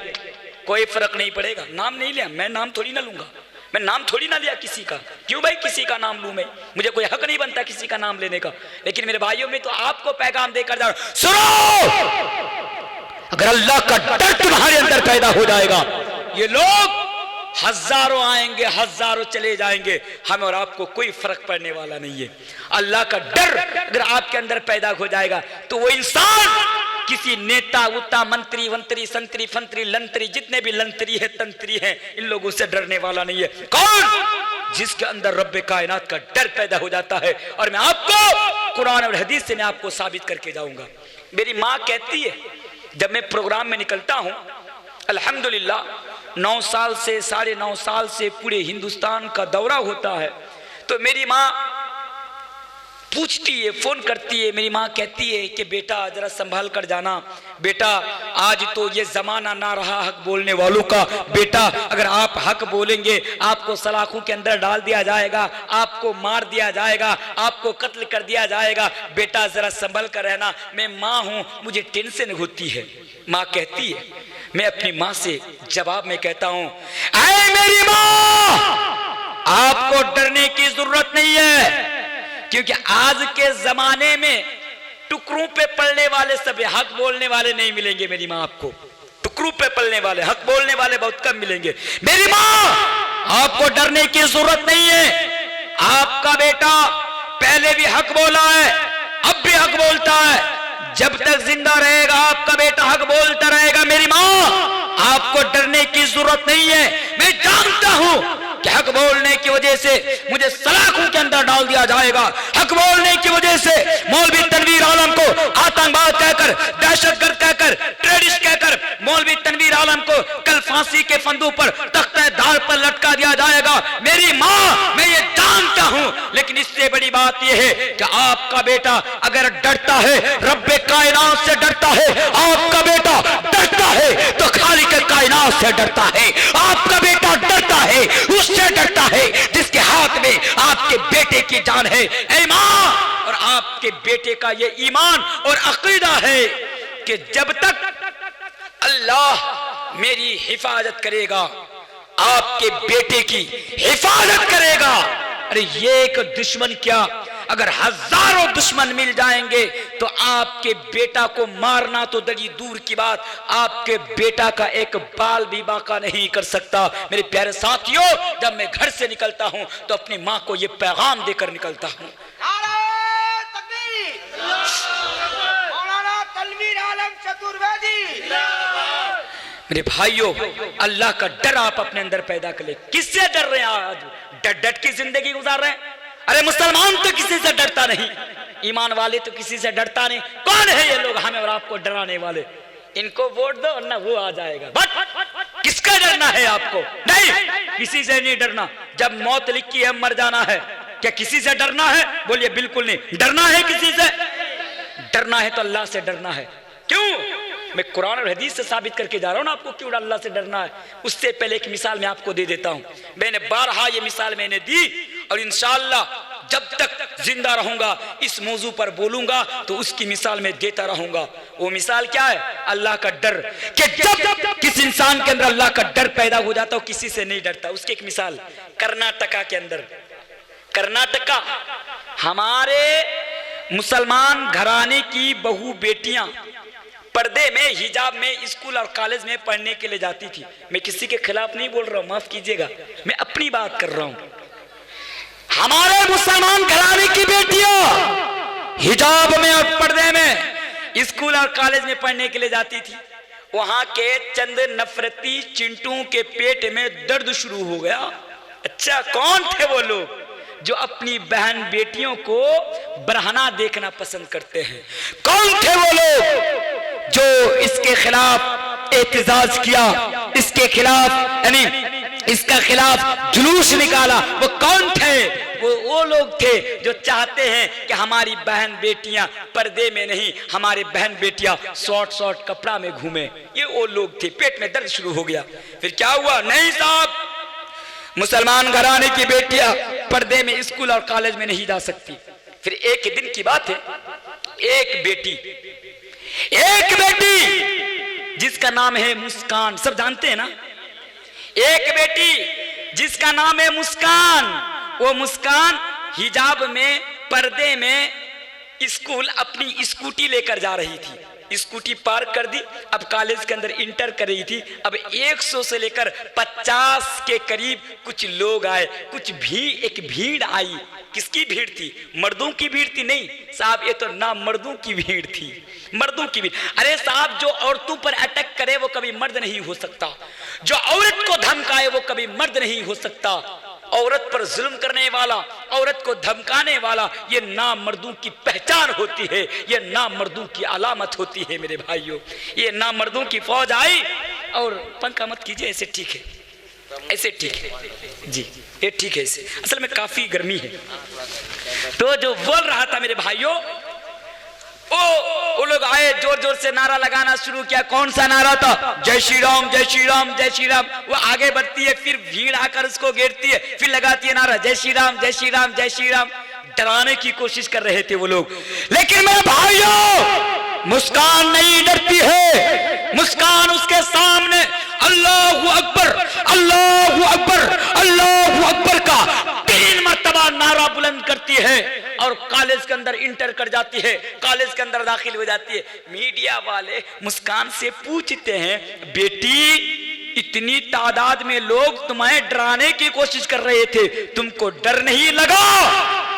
कोई फर्क नहीं पड़ेगा। नाम नहीं लिया मैं, नाम थोड़ी ना लूंगा मैं, नाम थोड़ी ना लिया किसी का। क्यों भाई किसी का नाम लूं मैं? मुझे कोई हक नहीं बनता किसी का नाम लेने का। लेकिन मेरे भाइयों में तो आपको पैगाम देकर जा रहा हूं, सुनो, अगर अल्लाह का डर तुम्हारे अंदर पैदा हो जाएगा, ये लोग हजारों आएंगे हजारों चले जाएंगे, हमें और आपको कोई फर्क पड़ने वाला नहीं है। अल्लाह का डर अगर आपके अंदर पैदा हो जाएगा तो वो इंसान किसी नेता उता मंत्री वंत्री संतरी फंतरी लंतरी, जितने भी लंतरी है तंत्री है, इन लोगों से डरने वाला नहीं है। कौन? जिसके अंदर रब्बे कायनात का डर पैदा हो जाता है। और मैं आपको कुरान और हदीस से मैं आपको साबित करके जाऊंगा। मेरी माँ कहती है, जब मैं प्रोग्राम में निकलता हूं, अल्हम्दुलिल्लाह 9 साल से 9.5 साल से पूरे हिंदुस्तान का दौरा होता है, तो मेरी माँ पूछती है, फोन करती है। मेरी माँ कहती है कि बेटा जरा संभाल कर जाना, बेटा आज तो ये जमाना ना रहा हक बोलने वालों का, बेटा अगर आप हक बोलेंगे आपको सलाखों के अंदर डाल दिया जाएगा, आपको मार दिया जाएगा, आपको कत्ल कर दिया जाएगा, बेटा जरा संभल कर रहना। मैं माँ हूं, मुझे टेंशन होती है। माँ कहती है, मैं अपनी माँ से जवाब में कहता हूं, ऐ मेरी माँ, आपको डरने की जरूरत नहीं है, क्योंकि आज के जमाने में टुकड़ों पे पलने वाले सब हक बोलने वाले नहीं मिलेंगे। मेरी माँ आपको टुकड़ों पे पलने वाले, हक बोलने वाले बहुत कम मिलेंगे। मेरी माँ आपको डरने की जरूरत नहीं है। आपका बेटा पहले भी हक बोला है, अब भी हक बोलता है, जब तक जिंदा रहेगा आपका बेटा हक बोलता रहेगा। मेरी माँ आपको डरने की जरूरत नहीं है। मैं जानता हूं कि हक बोलने की वजह से मुझे सलाखों के अंदर डाल दिया जाएगा, हक बोलने की वजह से मौलवी तनवीर आलम को आतंकवाद कहकर, दहशतगर्द कहकर, टेररिस्ट कहकर मौलवी तनवीर आलम को कल फांसी के फंदों पर, तख्ते दार पर लटका दिया जाएगा। मेरी माँ मैं ये जानता हूं, लेकिन इससे बड़ी बात यह है कि आपका बेटा अगर डरता है, रब्बे कायनात से डरता है, आपका बेटा डरता है तो खालिक कायनात से डरता है। आपका बेटा डरता है, उससे डरता है जिसके हाथ में आपके बेटे की जान है। ऐ माँ, और आपके बेटे का ये ईमान और अकीदा है कि जब तक अल्लाह मेरी हिफाजत करेगा, आपके बेटे की हिफाजत करेगा, अरे ये एक दुश्मन क्या, अगर हजारों दुश्मन मिल जाएंगे तो आपके बेटा को मारना तो दरी दूर की बात, आपके बेटा का एक बाल भी बाका नहीं कर सकता। मेरे प्यारे साथियों, जब मैं घर से निकलता हूं तो अपनी मां को यह पैगाम देकर निकलता हूं। मेरे भाइयों, अल्लाह का डर आप अपने अंदर पैदा कर ले। किससे डर रहे हैं आज? डट डट की जिंदगी गुजार रहे हैं। अरे मुसलमान तो किसी से डरता नहीं, ईमान वाले तो किसी से डरता नहीं। कौन है ये लोग हमें और आपको डराने वाले? इनको वोट दो वरना वो आ जाएगा। बट किसका डरना है आपको? नहीं, किसी से नहीं डरना। जब मौत लिखी है मर जाना है, क्या किसी से डरना है? बोलिए बिल्कुल नहीं। डरना है किसी से? डरना है तो अल्लाह से डरना है। क्यों? मैं कुरान और हदीस से साबित करके जा रहा हूं ना आपको क्यों अल्लाह से डरना है। उससे पहले एक मिसाल मैं आपको दे देता हूं। मैंने बारहा ये मिसाल मैंने दी और इंशाअल्लाह जब तक जिंदा रहूंगा इस मौजू पर बोलूंगा तो उसकी मिसाल मैं देता रहूंगा। वो मिसाल क्या है? अल्लाह का डर। कि जब किस इंसान के अंदर अल्लाह का डर पैदा हो जाता है किसी से नहीं डरता। उसकी एक मिसाल कर्नाटका के अंदर, कर्नाटका हमारे मुसलमान घराने की बहू बेटियां पर्दे में हिजाब में स्कूल और कॉलेज में पढ़ने के लिए जाती थी। मैं किसी के खिलाफ नहीं बोल रहा हूं, माफ कीजिएगा, मैं अपनी बात कर रहा हूं। हमारे मुसलमान घराने की बेटियां हिजाब में और पर्दे में स्कूल और कॉलेज में पढ़ने के लिए जाती थी। वहां के चंद नफरती चिंटू के पेट में दर्द शुरू हो गया। अच्छा, कौन थे वो लोग जो अपनी बहन बेटियों को बरहना देखना पसंद करते हैं? कौन थे वो लोग जो इसके खिलाफ एहतजाज किया, इसके खिलाफ यानी इसका खिलाफ जुलूस निकाला? वो कौन थे? वो लोग थे जो चाहते हैं कि हमारी बहन बेटियां पर्दे में नहीं, हमारी बहन बेटियां शॉर्ट कपड़ा में घूमे। ये वो लोग थे। पेट में दर्द शुरू हो गया। फिर क्या हुआ? नहीं साहब, मुसलमान घराने की बेटियां पर्दे में स्कूल और कॉलेज में नहीं जा सकती। फिर एक दिन की बात है, एक बेटी जिसका नाम है मुस्कान, सब जानते हैं ना, एक बेटी जिसका नाम है मुस्कान, वो मुस्कान हिजाब में पर्दे में स्कूल अपनी स्कूटी लेकर जा रही थी। स्कूटी पार्क कर दी। अब कॉलेज के अंदर इंटर कर रही थी। अब 100 से लेकर 50 के करीब कुछ लोग आए, एक भीड़ आई। किसकी भीड़ थी? मर्दों की भीड़ थी? नहीं साहब, ये तो ना मर्दों की भीड़ थी, मर्दों की भीड़। अरे साहब, जो औरतों पर अटैक करे वो कभी मर्द नहीं हो सकता। जो औरत को धमकाए वो कभी मर्द नहीं हो सकता। औरत पर जुल्म करने वाला, औरत को धमकाने वाला, ये ना मर्दों की पहचान होती है, ये ना मर्दों की अलामत होती है। मेरे भाइयों, ये ना मर्दों की फौज आई। और पंखा मत कीजिए, ऐसे ठीक है, ऐसे ठीक है जी, ये ठीक है। ऐसे असल में काफी गर्मी है। तो जो बोल रहा था मेरे भाइयों, वो लोग आए, जोर जोर से नारा लगाना शुरू किया। कौन सा नारा था? जय श्री राम, जय श्री राम, जय श्री राम। वो आगे बढ़ती है, फिर भीड़ आकर उसको घेरती है, फिर लगाती है नारा जय श्री राम, जय श्री राम, जय श्री राम। डराने की कोशिश कर रहे थे वो लोग। लेकिन मेरे भाइयों, मुस्कान नहीं डरती है। मुस्कान उसके सामने अल्लाहू अकबर, अल्लाहू अकबर, अल्लाहू अकबर का 3 मर्तबा नारा बुलंद करती है और कॉलेज के अंदर इंटर कर जाती है, कॉलेज के अंदर दाखिल हो जाती है। मीडिया वाले मुस्कान से पूछते हैं, बेटी इतनी तादाद में लोग तुम्हें डराने की कोशिश कर रहे थे, तुमको डर नहीं लगा?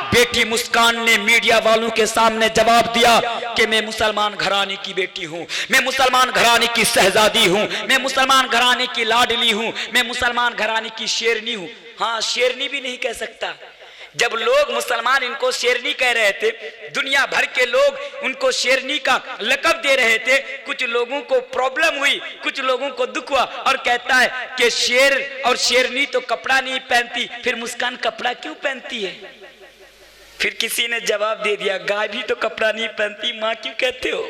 बेटी मुस्कान ने मीडिया वालों के सामने जवाब दिया कि मैं मुसलमान घराने की बेटी हूं, मैं मुसलमान घराने की शहजादी हूं, मैं मुसलमान घराने की लाडली हूं, मैं मुसलमान घराने की शेरनी हूं। हाँ, शेरनी भी नहीं कह सकता। जब लोग मुसलमान इनको शेरनी कह रहे थे, दुनिया भर के लोग उनको शेरनी का लक़ब दे रहे थे। कुछ लोगों को प्रॉब्लम हुई, कुछ लोगों को दुख हुआ और कहता है कि शेर और शेरनी तो कपड़ा नहीं पहनती, फिर मुस्कान कपड़ा क्यों पहनती है? फिर किसी ने जवाब दे दिया, गाय भी तो कपड़ा नहीं पहनती, माँ क्यों कहते हो?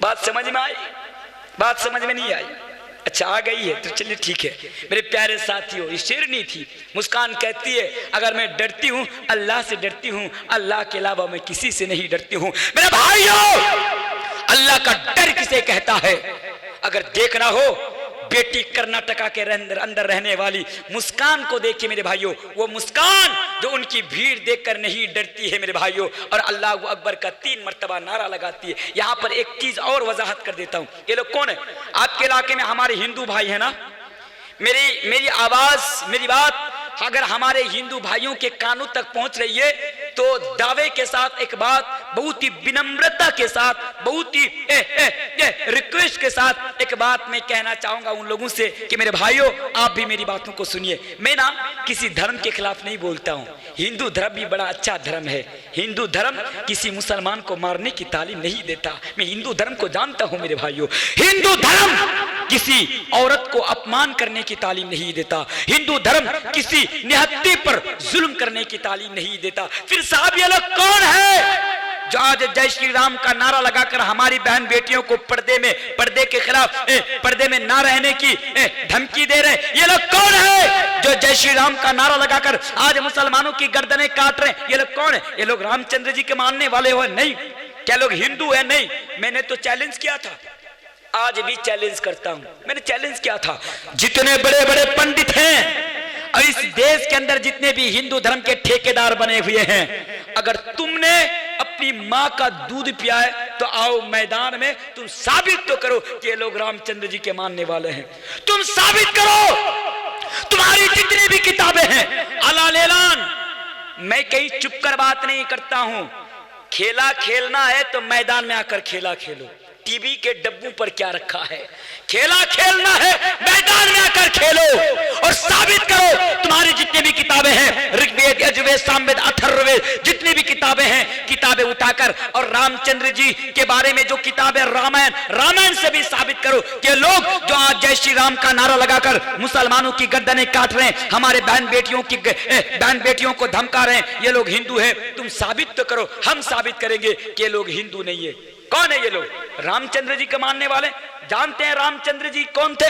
बात समझ में आई? बात समझ में नहीं आई? अच्छा, आ गई है तो चलिए ठीक है। मेरे प्यारे साथियों, ये शेरनी थी। मुस्कान कहती है, अगर मैं डरती हूँ अल्लाह से डरती हूँ, अल्लाह के अलावा मैं किसी से नहीं डरती हूँ। मेरे भाइयों, अल्लाह का डर किसे कहता है? अगर देखना हो बेटी कर्नाटका के अंदर रहने वाली मुस्कान को देखिए मेरे भाइयों, वो मुस्कान जो उनकी भीड़ देखकर नहीं डरती है मेरे भाइयों, और अल्लाह अकबर का 3 मर्तबा नारा लगाती है। यहां पर एक चीज और वजाहत कर देता हूं, ये लोग कौन है? आपके इलाके में हमारे हिंदू भाई है ना, मेरी आवाज, मेरी बात अगर हमारे हिंदू भाइयों के कानों तक पहुंच रही है तो दावे के साथ एक बात, बहुत ही विनम्रता के साथ, बहुत ही रिक्वेस्ट के साथ एक बात मैं कहना चाहूंगा उन लोगों से कि मेरे भाइयों आप भी मेरी बातों को सुनिए। मैं ना किसी धर्म के खिलाफ नहीं बोलता हूं, हिंदू धर्म भी बड़ा अच्छा धर्म है। हिंदू धर्म किसी मुसलमान को मारने की तालीम नहीं देता, मैं हिंदू धर्म को जानता हूं मेरे भाइयों। हिंदू धर्म किसी औरत को अपमान करने की तालीम नहीं देता, हिंदू धर्म किसी निहत्थे पर जुल्म करने की तालीम नहीं देता। फिर साहब ये लोग कौन है जो आज जय श्री राम का नारा लगाकर हमारी बहन बेटियों को पर्दे के खिलाफ पर्दे में ना रहने की धमकी दे रहे? ये लोग कौन है जो जय श्री राम का नारा लगाकर आज मुसलमानों की गर्दनें काट रहे? ये लोग कौन है? ये लोग रामचंद्र जी के मानने वाले हो? नहीं। क्या लोग हिंदू है? नहीं। मैंने तो चैलेंज किया था, आज भी चैलेंज करता हूं, मैंने चैलेंज किया था, जितने बड़े बड़े पंडित हैं और इस देश के अंदर जितने भी हिंदू धर्म के ठेकेदार बने हुए हैं, अगर तुमने अपनी मां का दूध पिया है तो आओ मैदान में, तुम साबित तो करो कि ये लोग रामचंद्र जी के मानने वाले हैं। तुम साबित करो, तुम्हारी जितनी भी किताबें हैं अलालेलान। मैं कहीं चुप कर बात नहीं करता हूं, खेला खेलना है तो मैदान में आकर खेला खेलो, टीवी के डब्बों पर क्या रखा है? खेला खेलना है मैदान में आकर खेलो और साबित करो। तुम्हारी जितनी भी किताबें हैं, ऋग्वेद, यजुर्वेद, सामवेद, अथर्ववेद, जितनी भी किताबें हैं, किताबें उठाकर और रामचंद्र जी के बारे में जो किताबें, रामायण से भी साबित करो कि लोग जो आज जय श्री राम का नारा लगाकर मुसलमानों की गर्दनें काट रहे हैं, हमारे बहन बेटियों को धमका रहे हैं, ये लोग हिंदू है। तुम साबित तो करो, हम साबित करेंगे कि ये लोग हिंदू नहीं है। कौन है ये लोग? रामचंद्र जी के मानने वाले। जानते हैं रामचंद्र जी कौन थे?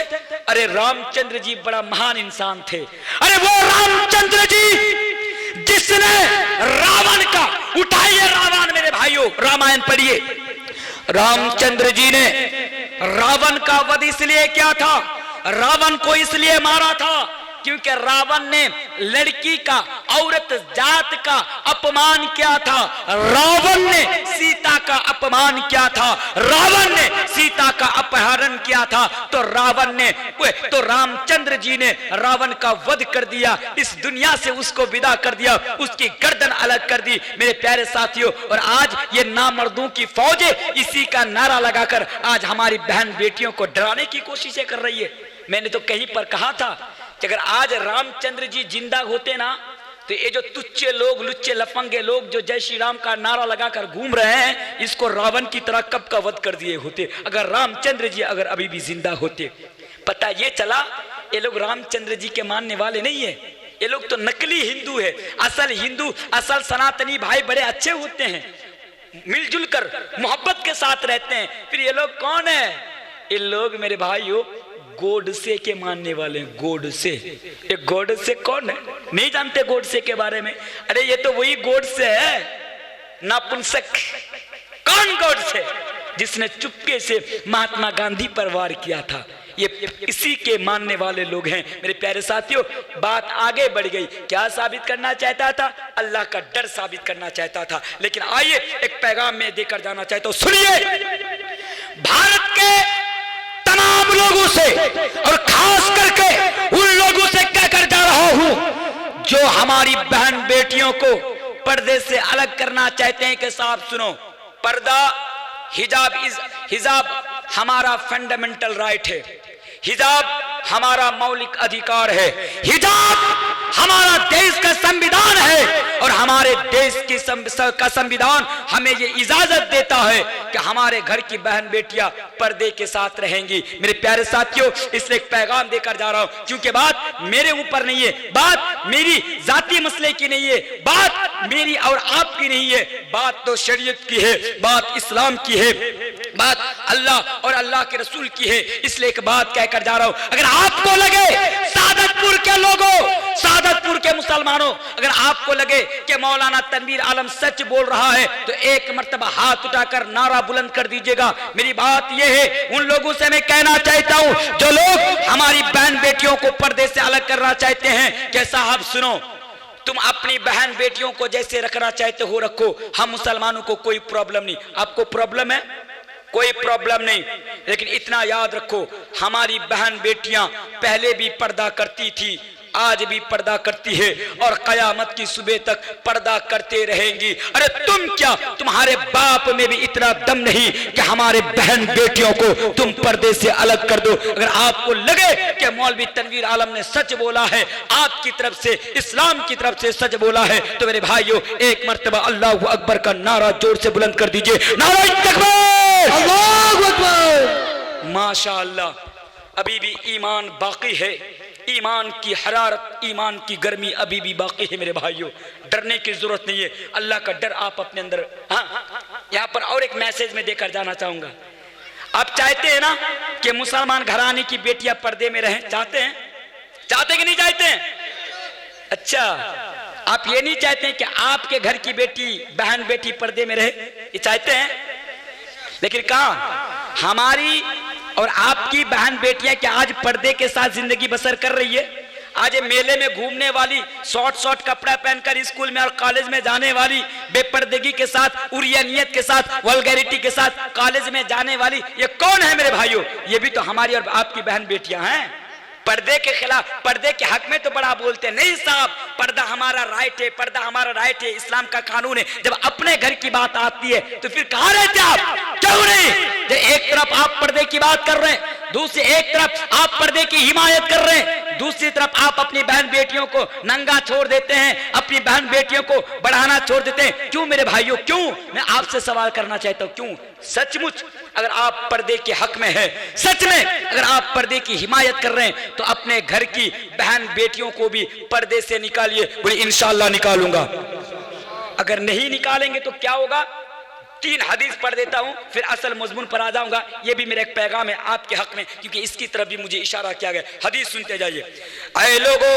अरे रामचंद्र जी बड़ा महान इंसान थे। अरे वो रामचंद्र जी जिसने रावण का, उठाइए रावण मेरे भाइयों, रामायण पढ़िए, रामचंद्र जी ने रावण का वध इसलिए किया था, रावण को इसलिए मारा था क्योंकि रावण ने लड़की का, औरत जात का अपमान किया था। रावण ने सीता का अपमान किया था, रावण ने सीता का अपहरण किया था। तो रामचंद्र जी ने रावण का वध कर दिया, इस दुनिया से उसको विदा कर दिया, उसकी गर्दन अलग कर दी मेरे प्यारे साथियों। और आज ये नामर्दों की फौज इसी का नारा लगाकर आज हमारी बहन बेटियों को डराने की कोशिशें कर रही है। मैंने तो कहीं पर कहा था कि अगर आज रामचंद्र जी जिंदा होते ना, तो ये जो तुच्चे लोग, लुच्चे लफंगे लोग जो जय श्री राम का नारा लगाकर घूम रहे हैं, इसको रावण की तरह कब का वध कर दिए होते अगर रामचंद्र जी अगर अभी भी जिंदा होते। पता ये चला ये लोग रामचंद्र जी के मानने वाले नहीं है, ये लोग तो नकली हिंदू है। असल हिंदू, असल सनातनी भाई बड़े अच्छे होते हैं, मिलजुल कर मोहब्बत के साथ रहते हैं। फिर ये लोग कौन है? ये लोग मेरे भाइयों गोडसे के मानने वाले हैं। गोडसे, ये गोडसे कौन है? नहीं जानते गोडसे के बारे में? अरे ये तो वही गोडसे है, नापुंसक। कौन गोडसे? जिसने चुपके से महात्मा गांधी पर वार किया था। ये इसी के मानने वाले लोग हैं मेरे प्यारे साथियों। बात आगे बढ़ गई, क्या साबित करना चाहता था? अल्लाह का डर साबित करना चाहता था। लेकिन आइए एक पैगाम में देकर जाना चाहता हूं, सुनिए। भारत के तमाम लोगों से और खास करके उन लोगों से कहकर जा रहा हूं जो हमारी बहन बेटियों को पर्दे से अलग करना चाहते हैं कि साहब सुनो, पर्दा, हिजाब हमारा फंडामेंटल राइट है, हिजाब हमारा मौलिक अधिकार है, हिजाब हमारा देश का संविधान है और हमारे देश का संविधान हमें ये इजाजत देता है कि हमारे घर की बहन बेटियां पर्दे के साथ रहेंगी। मेरे प्यारे साथियों, इसलिए एक पैगाम देकर जा रहा हूं, क्योंकि बात मेरे ऊपर नहीं है, बात मेरी जाती मसले की नहीं है, बात मेरी और आपकी नहीं है, बात तो शरीयत की है, बात इस्लाम की है, बात अल्लाह और अल्लाह के रसूल की है। इसलिए एक बात कहकर जा रहा हूं, अगर आपको लगे सादतपुर के लोगों, सादतपुर के मुसलमानों, अगर आपको लगे कि मौलाना तनवीर आलम सच बोल रहा है तो एक मर्तबा हाथ उठाकर नारा बुलंद कर दीजिएगा। मेरी बात यह है, उन लोगों से मैं कहना चाहता हूं जो लोग हमारी बहन बेटियों को पर्दे से अलग करना चाहते हैं कि साहब सुनो, तुम अपनी बहन बेटियों को जैसे रखना चाहते हो रखो, हम मुसलमानों को कोई प्रॉब्लम नहीं। आपको प्रॉब्लम है? कोई प्रॉब्लम नहीं, लेकिन इतना याद रखो, हमारी बहन बेटियां पहले भी पर्दा करती थी, आज भी पर्दा करती है और कयामत की सुबह तक पर्दा करते रहेंगी। अरे तुम क्या, तुम्हारे बाप में भी इतना दम नहीं कि हमारे बहन बेटियों को तुम पर्दे से अलग कर दो। अगर आपको लगे कि मौलवी तनवीर आलम ने सच बोला है, आपकी तरफ से, इस्लाम की तरफ से सच बोला है, तो मेरे भाइयों एक मर्तबा अल्लाहु अकबर का नारा जोर से बुलंद कर दीजिए। नारा तकबीर, अल्लाहु अकबर। माशाअल्लाह, अभी भी ईमान बाकी है, ईमान की हरारत, ईमान की गर्मी अभी भी बाकी है। मेरे भाइयों डरने की जरूरत नहीं है, अल्लाह का डर आप अपने अंदर। हाँ, यहाँ पर और एक मैसेज में देकर जाना चाहूंगा। आप चाहते हैं ना कि मुसलमान घराने की बेटियां पर्दे में रहें? चाहते हैं? चाहते कि नहीं चाहते हैं? अच्छा, आप ये नहीं चाहते हैं कि आपके घर की बेटी, बहन बेटी पर्दे में रहे? ये चाहते हैं। लेकिन कहाँ हमारी और आपकी बहन बेटियां क्या आज पर्दे के साथ जिंदगी बसर कर रही है? आज मेले में घूमने वाली, शॉर्ट कपड़ा पहनकर स्कूल में और कॉलेज में जाने वाली, बेपर्दगी के साथ, उरियानियत के साथ, वल्गैरिटी के साथ कॉलेज में जाने वाली, ये कौन है मेरे भाइयों? ये भी तो हमारी और आपकी बहन बेटियां हैं। पर्दे के खिलाफ, पर्दे के हक में तो बड़ा बोलते हैं, नहीं साहब पर्दा हमारा राइट है, पर्दा हमारा राइट है, इस्लाम का कानून है। जब अपने घर की बात आती है तो फिर कहाँ रहते आप? क्यों नहीं? जब एक तरफ आप पर्दे की बात कर रहे हैं, दूसरी एक तरफ आप पर्दे की हिमायत कर रहे हैं, दूसरी तरफ आप अपनी बहन बेटियों को नंगा छोड़ देते हैं, अपनी बहन बेटियों को बढ़ाना छोड़ देते हैं। क्यों मेरे भाइयों, क्यों? मैं आपसे सवाल करना चाहता हूं, क्यों? सचमुच अगर आप पर्दे के हक में हैं, सच में अगर आप पर्दे की हिमायत कर रहे हैं, तो अपने घर की बहन बेटियों को भी पर्दे से निकालिए। बोले इंशाअल्लाह निकालूंगा। अगर नहीं निकालेंगे तो क्या होगा? 3 हदीस पढ़ देता हूं, फिर असल मजमून पर आ जाऊंगा। ये भी मेरा एक पैगाम है आपके हक में, क्योंकि इसकी तरफ भी मुझे इशारा किया गया। हदीस सुनते जाइए। ऐ लोगों,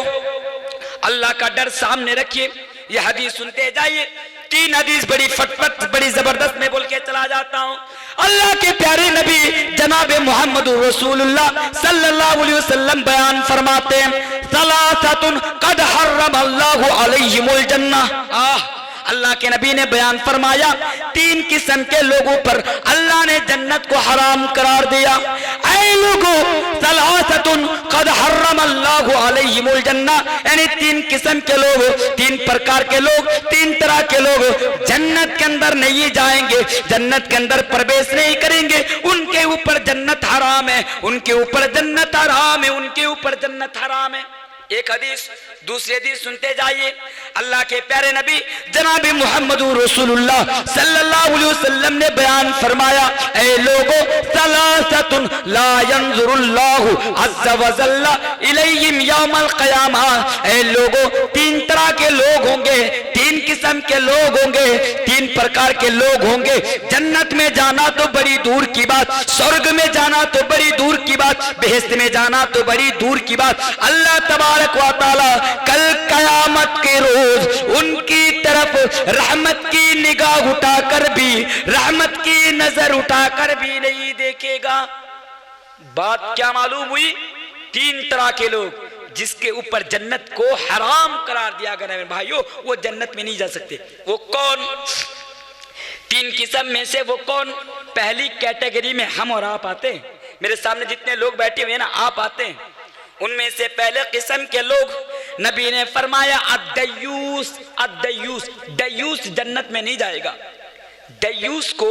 अल्लाह का डर सामने रखिए, ये हदीस सुनते जाइए। 3 हदीस बड़ी फटफट, बड़ी जबरदस्त में बोल के चला जाता हूं। अल्लाह के प्यारे नबी जनाब मोहम्मद रसूलुल्लाह सल्लल्लाहु अलैहि वसल्लम बयान फरमाते हैं, सलासतुन कद हर्रम अल्लाहु अलैहिमुल जन्नह। अल्लाह के नबी ने बयान फरमाया, 3 किस्म के लोगों पर अल्लाह ने जन्नत को हराम करार दिया। ऐ लोगों, सलासतुन कद हर्रम अल्लाहु अलैहिमुल जन्नह, यानी 3 किस्म के लोग, 3 प्रकार के लोग, 3 तरह के लोग जन्नत के अंदर नहीं जाएंगे, जन्नत के अंदर प्रवेश नहीं करेंगे। उनके ऊपर जन्नत हराम है, उनके ऊपर जन्नत हराम है, उनके ऊपर जन्नत हराम है। एक हदीस, दूसरी हदीस सुनते जाइए। अल्लाह के प्यारे नबी जनाब मोहम्मद रसूलुल्लाह सल्लल्लाहु अलैहि वसल्लम ने बयान फरमाया, ऐ लोगों, सलासतुन ला यंजुरुल्लाहु अज़्ज़ा व जल्ला इलैहिम यौमल क़यामा। ऐ लोगों, 3 तरह के लोग होंगे, 3 किस्म के लोग होंगे, 3 प्रकार के लोग होंगे। जन्नत में जाना तो बड़ी दूर की बात, स्वर्ग में जाना तो बड़ी दूर की बात, बेहेश्त में जाना तो बड़ी दूर की बात। अल्लाह तबारक व तआला कल कयामत के रोज उनकी तरफ रहमत की निगाह उठाकर भी, रहमत की नजर उठाकर भी नहीं देखेगा। बात क्या मालूम हुई? 3 तरह के लोग जिसके ऊपर जन्नत को हराम करार दिया गया है भाइयों, वो जन्नत में नहीं जा सकते। वो कौन? 3 किस्म में से वो कौन? पहली कैटेगरी में हम और आप आते हैं। मेरे सामने जितने लोग बैठे हुए हैं ना, आप आते हैं। उनमें से पहले किस्म के लोग, नबी ने फरमाया अद्दयूस, अद्दयूस, दयूस जन्नत में नहीं जाएगा। दयूस को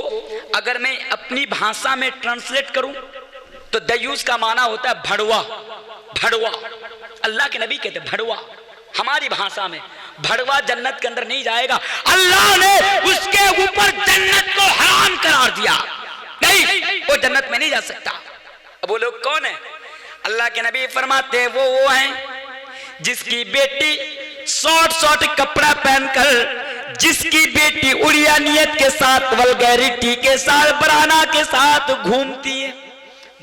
अगर मैं अपनी भाषा में ट्रांसलेट करूं तो दयूस का माना होता है भड़वा। भड़वा, अल्लाह के नबी कहते भड़वा, हमारी भाषा में भड़वा जन्नत के अंदर नहीं जाएगा। अल्लाह ने उसके ऊपर जन्नत को हराम करार दिया, नहीं वो जन्नत में नहीं जा सकता। अब वो लोग कौन है? अल्लाह के नबी फरमाते हैं वो हैं जिसकी बेटी शॉर्ट कपड़ा पहनकर, जिसकी बेटी उड़ियानियत के साथ, वल्गैरिटी के साथ, बराना के साथ घूमती है,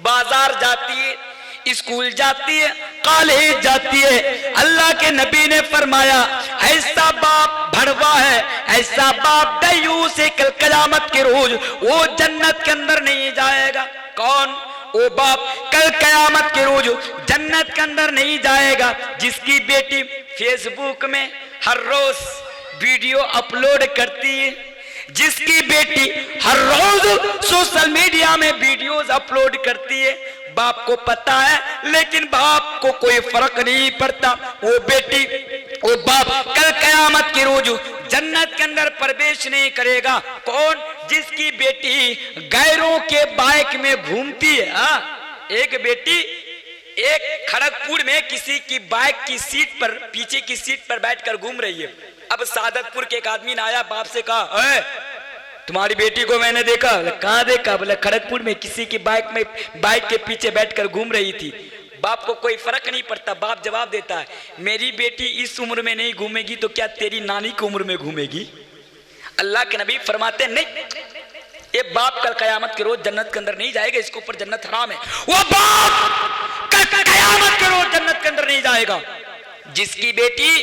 बाजार जाती है, स्कूल जाती है, काली जाती है। अल्लाह के नबी ने फरमाया ऐसा बाप भड़वा है, ऐसा बाप दयूस है, कल क़यामत के रोज वो जन्नत के अंदर नहीं जाएगा। कौन? वो बाप कल क़यामत के रोज जन्नत के अंदर नहीं जाएगा जिसकी बेटी फेसबुक में हर रोज वीडियो अपलोड करती है, जिसकी बेटी हर रोज सोशल मीडिया में वीडियोस अपलोड करती है। बाप को पता है लेकिन बाप को कोई फर्क नहीं पड़ता। वो बेटी, वो बाप कल क़यामत के रोज जन्नत के अंदर प्रवेश नहीं करेगा। कौन? जिसकी बेटी गैरों के बाइक में घूमती है। एक बेटी एक खड़गपुर में किसी की बाइक की सीट पर, पीछे की सीट पर बैठकर घूम रही है। अब सादतपुर के एक आदमी ने आया, बाप से कहा तुम्हारी बेटी को मैंने देखा। कहाँ देखा? बोले खड़गपुर में किसी की बाइक के पीछे बैठकर घूम रही थी। बाप को कोई फर्क नहीं पड़ता। बाप जवाब देता है मेरी बेटी इस उम्र में नहीं घूमेगी तो क्या तेरी नानी की उम्र में घूमेगी? अल्लाह के नबी फरमाते नहीं, ये बाप कल क़यामत के रोज जन्नत के अंदर नहीं जाएगा, इसके ऊपर जन्नत हराम है। वो बाप कल क़यामत के रोज जन्नत के अंदर नहीं जाएगा जिसकी बेटी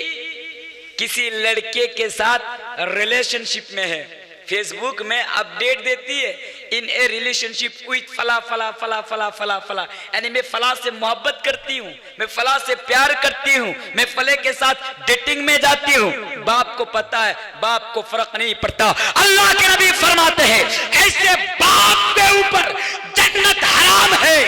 किसी लड़के के साथ रिलेशनशिप में है, फेसबुक में अपडेट देती है इन ए रिलेशनशिप विथ फला फला फला फला फला फला, यानी मैं फला से मोहब्बत करती हूँ, मैं फला से प्यार करती हूँ, मैं फले के साथ डेटिंग में जाती हूँ। बाप को पता है, बाप को फर्क नहीं पड़ता। अल्लाह के नबी फरमाते हैं ऐसे बाप के ऊपर जन्नत हराम है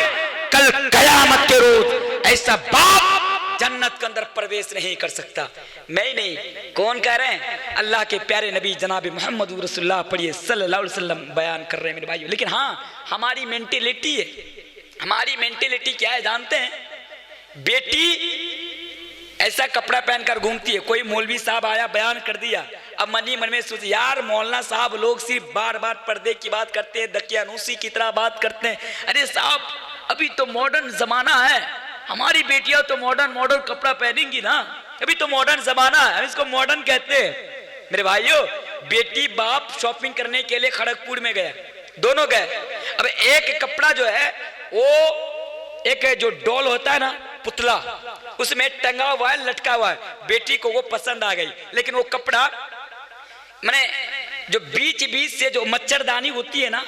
कल क़यामत के रोज। ऐसा बाप जन्नत के अंदर प्रवेश नहीं कर सकता। मैं ही नहीं, कौन कह रहे हैं? अल्लाह के प्यारे नबी जनाब मोहम्मद रसूलुल्लाह पढ़िए सल्लल्लाहु अलैहि वसल्लम बयान कर रहे हैं मेरे भाइयों। लेकिन हाँ, हमारी मेंटेलिटी है, हमारी मेंटेलिटी क्या है जानते हैं? बेटी ऐसा कपड़ा पहनकर घूमती है। कोई मौलवी साहब आया, बयान कर दिया, अब मनी मन में सोच यार मौलाना साहब लोग सिर्फ बार बार पर्दे की बात करते हैं, दकियानूसी की तरह बात करते हैं। अरे साहब अभी तो मॉडर्न जमाना है, हमारी बेटियां तो मॉडर्न कपड़ा पहनेंगी ना, अभी तो मॉडर्न जमाना है, हम इसको मॉडर्न कहते हैं। मेरे भाइयों, बेटी बाप शॉपिंग करने के लिए खड़गपुर में गया, दोनों गए। अब एक कपड़ा जो है वो एक जो डॉल होता है ना, पुतला, उसमें टंगा हुआ है, लटका हुआ है। बेटी को वो पसंद आ गई, लेकिन वो कपड़ा मैंने जो बीच से जो मच्छरदानी होती है ना,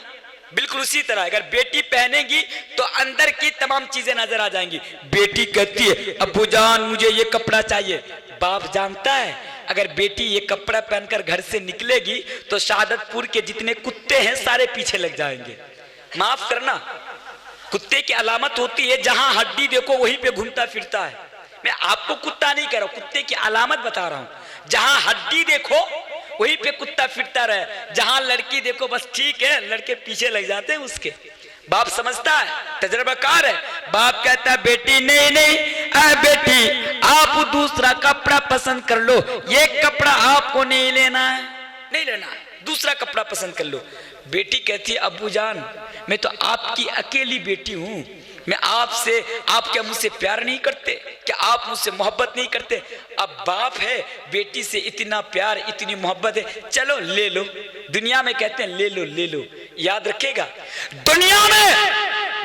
बिल्कुल उसी तरह अगर बेटी पहनेगी तो अंदर की तमाम चीजें नजर आ जाएंगी। बेटी कहती है अब्बू जान मुझे ये कपड़ा चाहिए। बाप जानता है अगर बेटी ये कपड़ा पहनकर घर से निकलेगी तो शादतपुर के जितने कुत्ते हैं सारे पीछे लग जाएंगे। माफ करना, कुत्ते की अलामत होती है जहां हड्डी देखो वहीं पे घूमता फिरता है। मैं आपको कुत्ता नहीं कह रहा हूं, कुत्ते की अलामत बता रहा हूं। जहां हड्डी देखो वहीं पे कुत्ता फिरता रहे, जहां लड़की देखो बस ठीक है, लड़के पीछे लग जाते हैं उसके। बाप समझता है, तजर्बाकार है। बाप कहता है बेटी नहीं नहीं, बेटी आप दूसरा कपड़ा पसंद कर लो, ये कपड़ा आपको नहीं लेना है, नहीं लेना है, दूसरा कपड़ा पसंद कर लो। बेटी कहती है अब्बू जान मैं तो आपकी अकेली बेटी हूं, मैं आपसे, आप क्या मुझसे प्यार नहीं करते, क्या आप मुझसे मोहब्बत नहीं करते? अब बाप है, बेटी से इतना प्यार इतनी मोहब्बत है, चलो ले लो। दुनिया में कहते हैं ले लो ले लो, याद रखेगा दुनिया में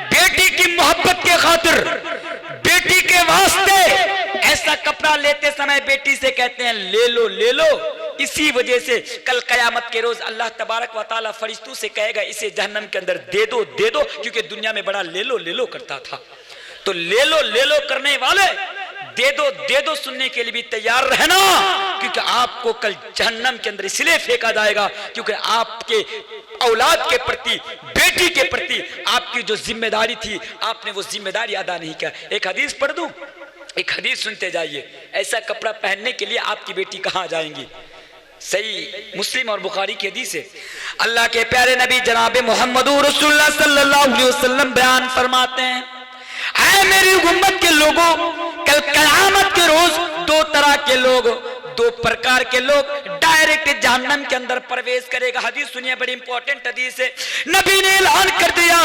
बेटी की मोहब्बत के खातिर, बेटी के वास्ते ऐसा कपड़ा लेते समय बेटी से कहते हैं ले लो ले लो। इसी वजह से कल कयामत के रोज अल्लाह तबारक व तआला फरिश्तों से कहेगा इसे जहन्नम के अंदर दे दो, क्योंकि दुनिया में बड़ा ले लो करता था। तो ले लो करने वाले दे दो सुनने के लिए भी तैयार रहना, क्योंकि आपको कल जहन्नम के अंदर इसलिए फेंका जाएगा क्योंकि आपके औलाद के प्रति, बेटी के प्रति आपकी जो जिम्मेदारी थी आपने वो जिम्मेदारी अदा नहीं किया। एक हदीस पढ़ दूं, एक हदीस सुनते जाइए। ऐसा कपड़ा पहनने के लिए आपकी बेटी कहां जाएंगी? सही मुस्लिम और बुखारी की हदीस है। अल्लाह के प्यारे नबी जनाब मोहम्मद रसूलुल्लाह सल्लल्लाहु अलैहि वसल्लम बयान फरमाते हैं, ऐ मेरी उम्मत के लोगों, कल क़यामत के रोज दो तरह के लोग, दो प्रकार के लोग डायरेक्ट जहन्नम के अंदर प्रवेश करेगा। हदीस सुनिए, बड़ी इंपॉर्टेंट हदीस है। नबी ने ऐलान कर दिया,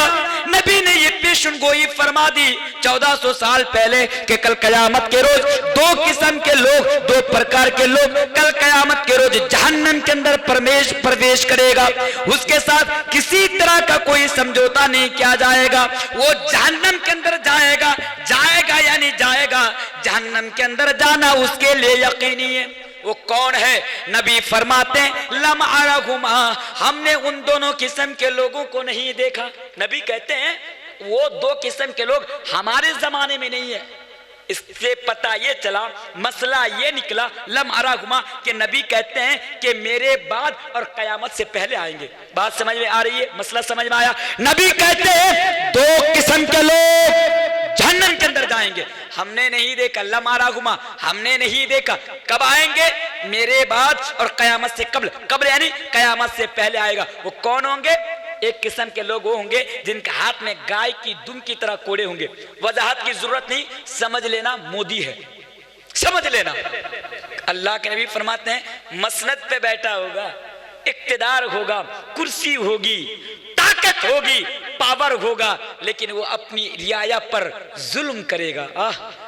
नबी ने ये पेशन गोई फरमा दी 1400 साल पहले कि कल क़यामत के रोज दो किस्म के लोग, दो प्रकार के लोग कल क़यामत के रोज जहन्नम के अंदर प्रवेश करेगा। उसके साथ किसी तरह का कोई समझौता नहीं किया जाएगा। वो जहन्नम के अंदर जाएगा यानी जाएगा, जहन्नम के अंदर जाना उसके लिए यकीनी है। वो कौन है? नबी फरमाते हैं लम अरहुमा, हमने उन दोनों किस्म के लोगों को नहीं देखा। नबी कहते हैं वो दो किस्म के लोग हमारे जमाने में नहीं है। इससे पता ये चला, मसला ये निकला लम अरहुमा कि नबी कहते हैं कि मेरे बाद और कयामत से पहले आएंगे। बात समझ में आ रही है? मसला समझ में आया? नबी कहते हैं दो किस्म के लोग जहन्नम के अंदर जाएंगे, हमने नहीं देखा। लम अरहुमा, हमने नहीं देखा। कब आएंगे? मेरे बाद और कयामत से कब्ल। कब्ल यानी कयामत से पहले आएगा। वो कौन होंगे? एक किस्म के लोग वो होंगे जिनके हाथ में गाय की दुम की तरह कोड़े होंगे। वजाहत की जरूरत नहीं, समझ लेना मोदी है, समझ लेना। अल्लाह के नबी फरमाते हैं मसनद पे बैठा होगा, इक्तिदार होगा, कुर्सी होगी, ताकत होगी, पावर होगा, लेकिन वो अपनी रियाया पर जुल्म करेगा।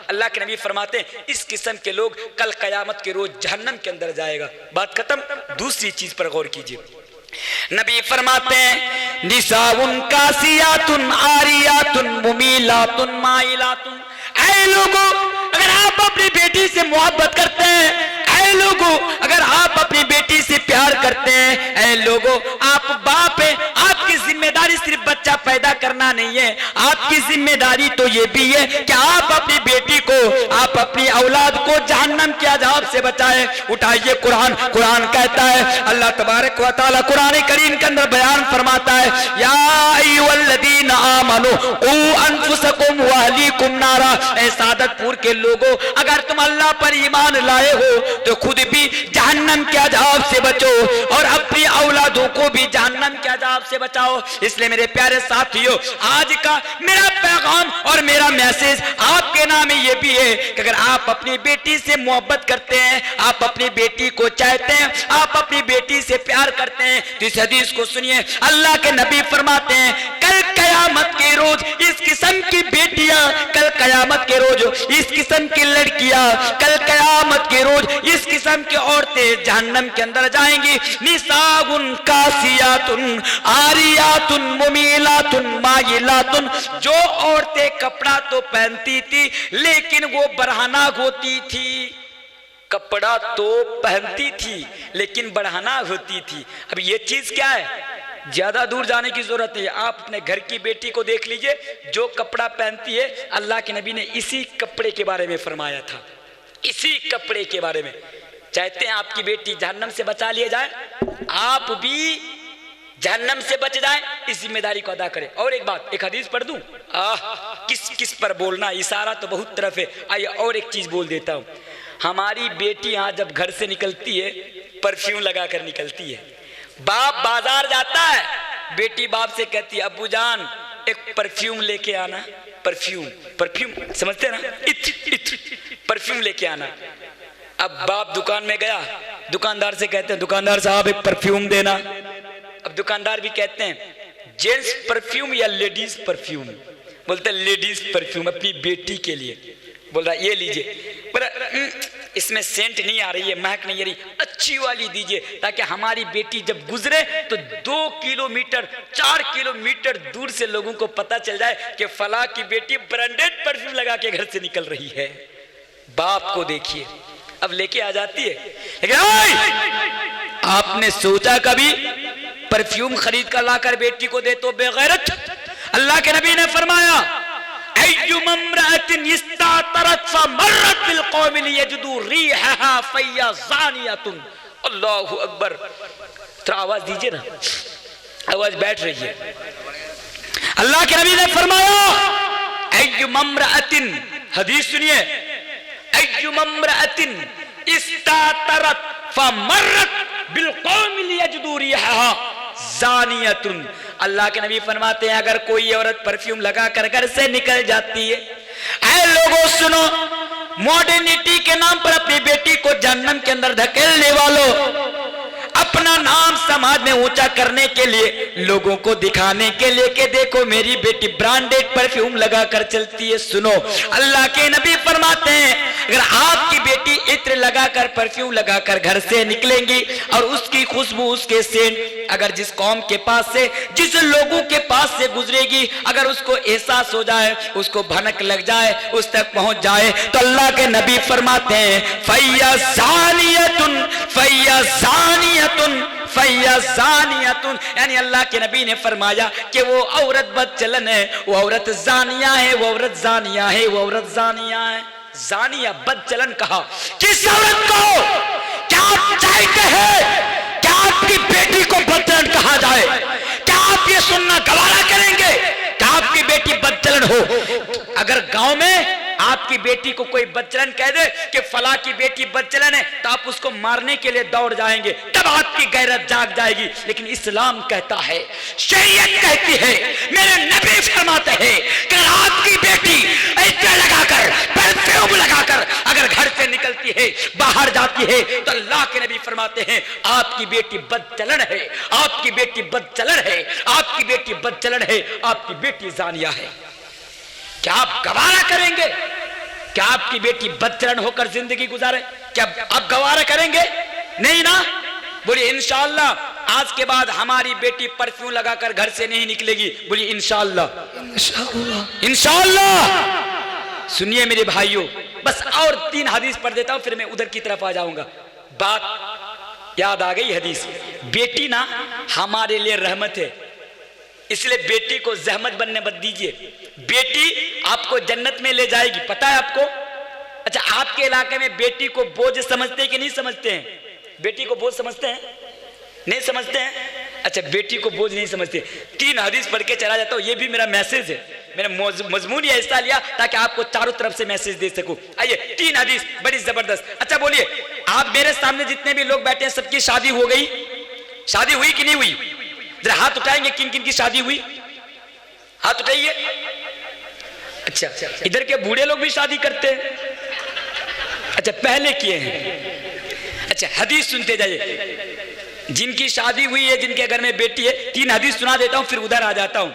अल्लाह के नबी फरमाते हैं इस किस्म के लोग कल कयामत के रोज जहन्नम के अंदर जाएगा। बात खत्म। दूसरी चीज पर गौर कीजिए। नबी फरमाते हैं निसाउन कासियातुन आरियातुन मुमीलातुन माइलातुन। ऐ लोगों, अगर आप अपनी बेटी से मोहब्बत करते हैं, ऐ लोगों अगर आप अपनी बेटी से प्यार करते हैं, ऐ लोगों आप बाप हैं, आपकी जिम्मेदारी सिर्फ बच्चा पैदा करना नहीं है, आपकी जिम्मेदारी तो ये भी है कि आप अपनी बेटी को, आप अपनी औलाद को जहन्नम के अज़ाब से बचाएं। उठाइए कुरान, कुरान कहता है, अल्लाह तबारक व तआला कुरान करीम के अंदर बयान फरमाता है या अय्युहल्लज़ीना आमनू क़ू अनफुसकुम व अहलीकुम नारा। ऐ सादतपुर के लोगों, अगर तुम अल्लाह पर ईमान लाए हो तो खुद भी जहन्नम के अज़ाब से बचो और अपनी औलादों को भी जहन्नम के अज़ाब से बचाओ। इसलिए मेरे प्यारे साथियों, आज का मेरा पैगाम और मेरा मैसेज आपके नाम ये भी है कि अगर आप अपनी बेटी से मोहब्बत करते हैं, आप अपनी बेटी को चाहते हैं, आप अपनी बेटी से प्यार करते हैं, तो इस हदीस को सुनिए। अल्लाह के नबी फरमाते हैं कल कयामत के रोज इस किस्म की बेटियां, कल कयामत के रोज इस किस्म की लड़कियां, कल कयामत के रोज इस किस्म की औरतें जहन्नम के अंदर जाएंगी। निसाउन कासियातुन आरियातुन मुमीलातुन माइलातुन। जो औरतें कपड़ा तो पहनती थी लेकिन वो बरहना होती थी। कपड़ा तो पहनती थी लेकिन बढ़ाना होती थी। अब ये चीज क्या है? ज्यादा दूर जाने की जरूरत नहीं है। आप अपने घर की बेटी को देख लीजिए, जो कपड़ा पहनती है, अल्लाह के नबी ने इसी कपड़े के बारे में फरमाया था, इसी कपड़े के बारे में। चाहते हैं आपकी बेटी जहन्नम से बचा लिए जाए, आप भी जहन्नम से बच जाए, इस जिम्मेदारी को अदा करें। और एक बात, एक हदीस पढ़ दूं? किस किस पर बोलना, इशारा तो बहुत तरफ है। आइए और एक चीज बोल देता हूं। हमारी बेटी यहाँ जब घर से निकलती है, परफ्यूम लगा कर निकलती है। बाप बाजार जाता है, बेटी बाप से कहती है अब्बू जान एक परफ्यूम लेके आना। परफ्यूम, परफ्यूम समझते ना, परफ्यूम लेके आना। अब बाप दुकान में गया, दुकानदार से कहते हैं दुकानदार साहब एक परफ्यूम देना। अब दुकानदार भी कहते हैं जेंट्स परफ्यूम या लेडीज परफ्यूम? बोलते लेडीज परफ्यूम अपनी बेटी के लिए। बोल रहा ये लीजिए, इसमें सेंट नहीं आ रही है, महक नहीं आ रही, अच्छी वाली दीजिए ताकि हमारी बेटी जब गुजरे तो 2 किलोमीटर 4 किलोमीटर दूर से लोगों को पता चल जाए कि फला की बेटी ब्रांडेड परफ्यूम लगा के घर से निकल रही है। बाप को देखिए, अब लेके आ जाती है, लेकिन आपने सोचा कभी परफ्यूम खरीद कर लाकर बेटी को दे तो बेगैरत। अल्लाह के नबी ने फरमाया अल्लाहु अकबर। तो आवाज दीजिए ना, आवाज बैठ रही है। अल्लाह के नबी ने फरमाया हदीस सुनिए, अल्लाह के नबी फरमाते हैं अगर कोई औरत परफ्यूम लगा कर घर से निकल जाती है, ऐ लोगों सुनो, मॉडर्निटी के नाम पर अपनी बेटी को जहन्नम के अंदर धकेलने वालों, अपना नाम समाज में ऊंचा करने के लिए, लोगों को दिखाने के लिए कि देखो मेरी बेटी ब्रांडेड परफ्यूम लगाकर चलती है। सुनो, अल्लाह के नबी फरमाते हैं अगर आपकी बेटी इत्र लगाकर परफ्यूम लगाकर घर से निकलेंगी और उसकी खुशबू, उसके सेंट अगर जिस कौम के पास से, जिस लोगों के पास से गुजरेगी, अगर उसको एहसास हो जाए, उसको भनक लग जाए, उस तक पहुंच जाए, तो अल्लाह के नबी फरमाते हैं फय्याज़ानियतुन फय्याज़ानियतुन फय्याज़ानियतुन, यानी अल्लाह के नबी ने फरमाया कि वो औरत बदचलन है, वो औरत जानिया है, वो औरत जानिया है, वो औरत जानिया है। जानिया बदचलन कहा किस औरत को? क्या आप चाहते हैं क्या आपकी बेटी को बदचलन कहा जाए? क्या आप ये सुनना गवारा करेंगे क्या आपकी बेटी बदचलन हो? अगर गांव में आपकी बेटी को कोई बदचलन कह दे कि फला की बेटी बदचलन है, तो आप उसको मारने के लिए दौड़ जाएंगे, तब आपकी गैरत जाग जाएगी। लेकिन इस्लाम कहता है, शरीयत कहती है, मेरे नबी फरमाते हैं कि आपकी बेटी इत्र लगाकर, परफ्यूम लगाकर अगर घर से निकलती है, बाहर जाती है, तो अल्लाह के नबी फरमाते हैं आपकी बेटी बदचलन है, आपकी बेटी बदचलन है, आपकी बेटी बदचलन है, आपकी बेटी जानिया है। क्या आप गवारा करेंगे क्या आपकी बेटी बदचलन होकर जिंदगी गुजारे? क्या आप गवारा करेंगे? नहीं ना। बोलिए इंशाअल्लाह आज के बाद हमारी बेटी परफ्यूम लगाकर घर से नहीं निकलेगी। बोलिए इंशाअल्लाह, इंशाअल्लाह, इंशाअल्लाह। सुनिए मेरे भाइयों, बस और 3 हदीस पढ़ देता हूं, फिर मैं उधर की तरफ आ जाऊंगा। बात याद आ गई हदीस। बेटी ना हमारे लिए रहमत है, इसलिए बेटी को जहमत बनने मत दीजिए। बेटी आपको जन्नत में ले जाएगी, पता है आपको? अच्छा, आपके इलाके में बेटी को बोझ समझते हैं कि नहीं समझते हैं? बेटी को बोझ समझते हैं? नहीं समझते हैं? अच्छा, बेटी को बोझ नहीं समझते। 3 हदीस पढ़ के चला जाता हूं, ये भी मेरा मैसेज है, मैंने मजमून ये हिस्सा लिया ताकि आपको चारों तरफ से मैसेज दे सकूं। आइए 3 हदीस बड़ी जबरदस्त। अच्छा बोलिए, आप मेरे सामने जितने भी लोग बैठे हैं सबकी शादी हो गई? शादी हुई कि नहीं हुई? जरा हाथ उठाएंगे किन किन की शादी हुई, हाथ उठाइए। अच्छा, इधर के बूढ़े लोग भी शादी करते हैं? अच्छा, पहले किए हैं। अच्छा, हदीस सुनते जाइए। जिनकी शादी हुई है, जिनके घर में बेटी है, 3 हदीस सुना देता हूं, फिर उधर आ जाता हूं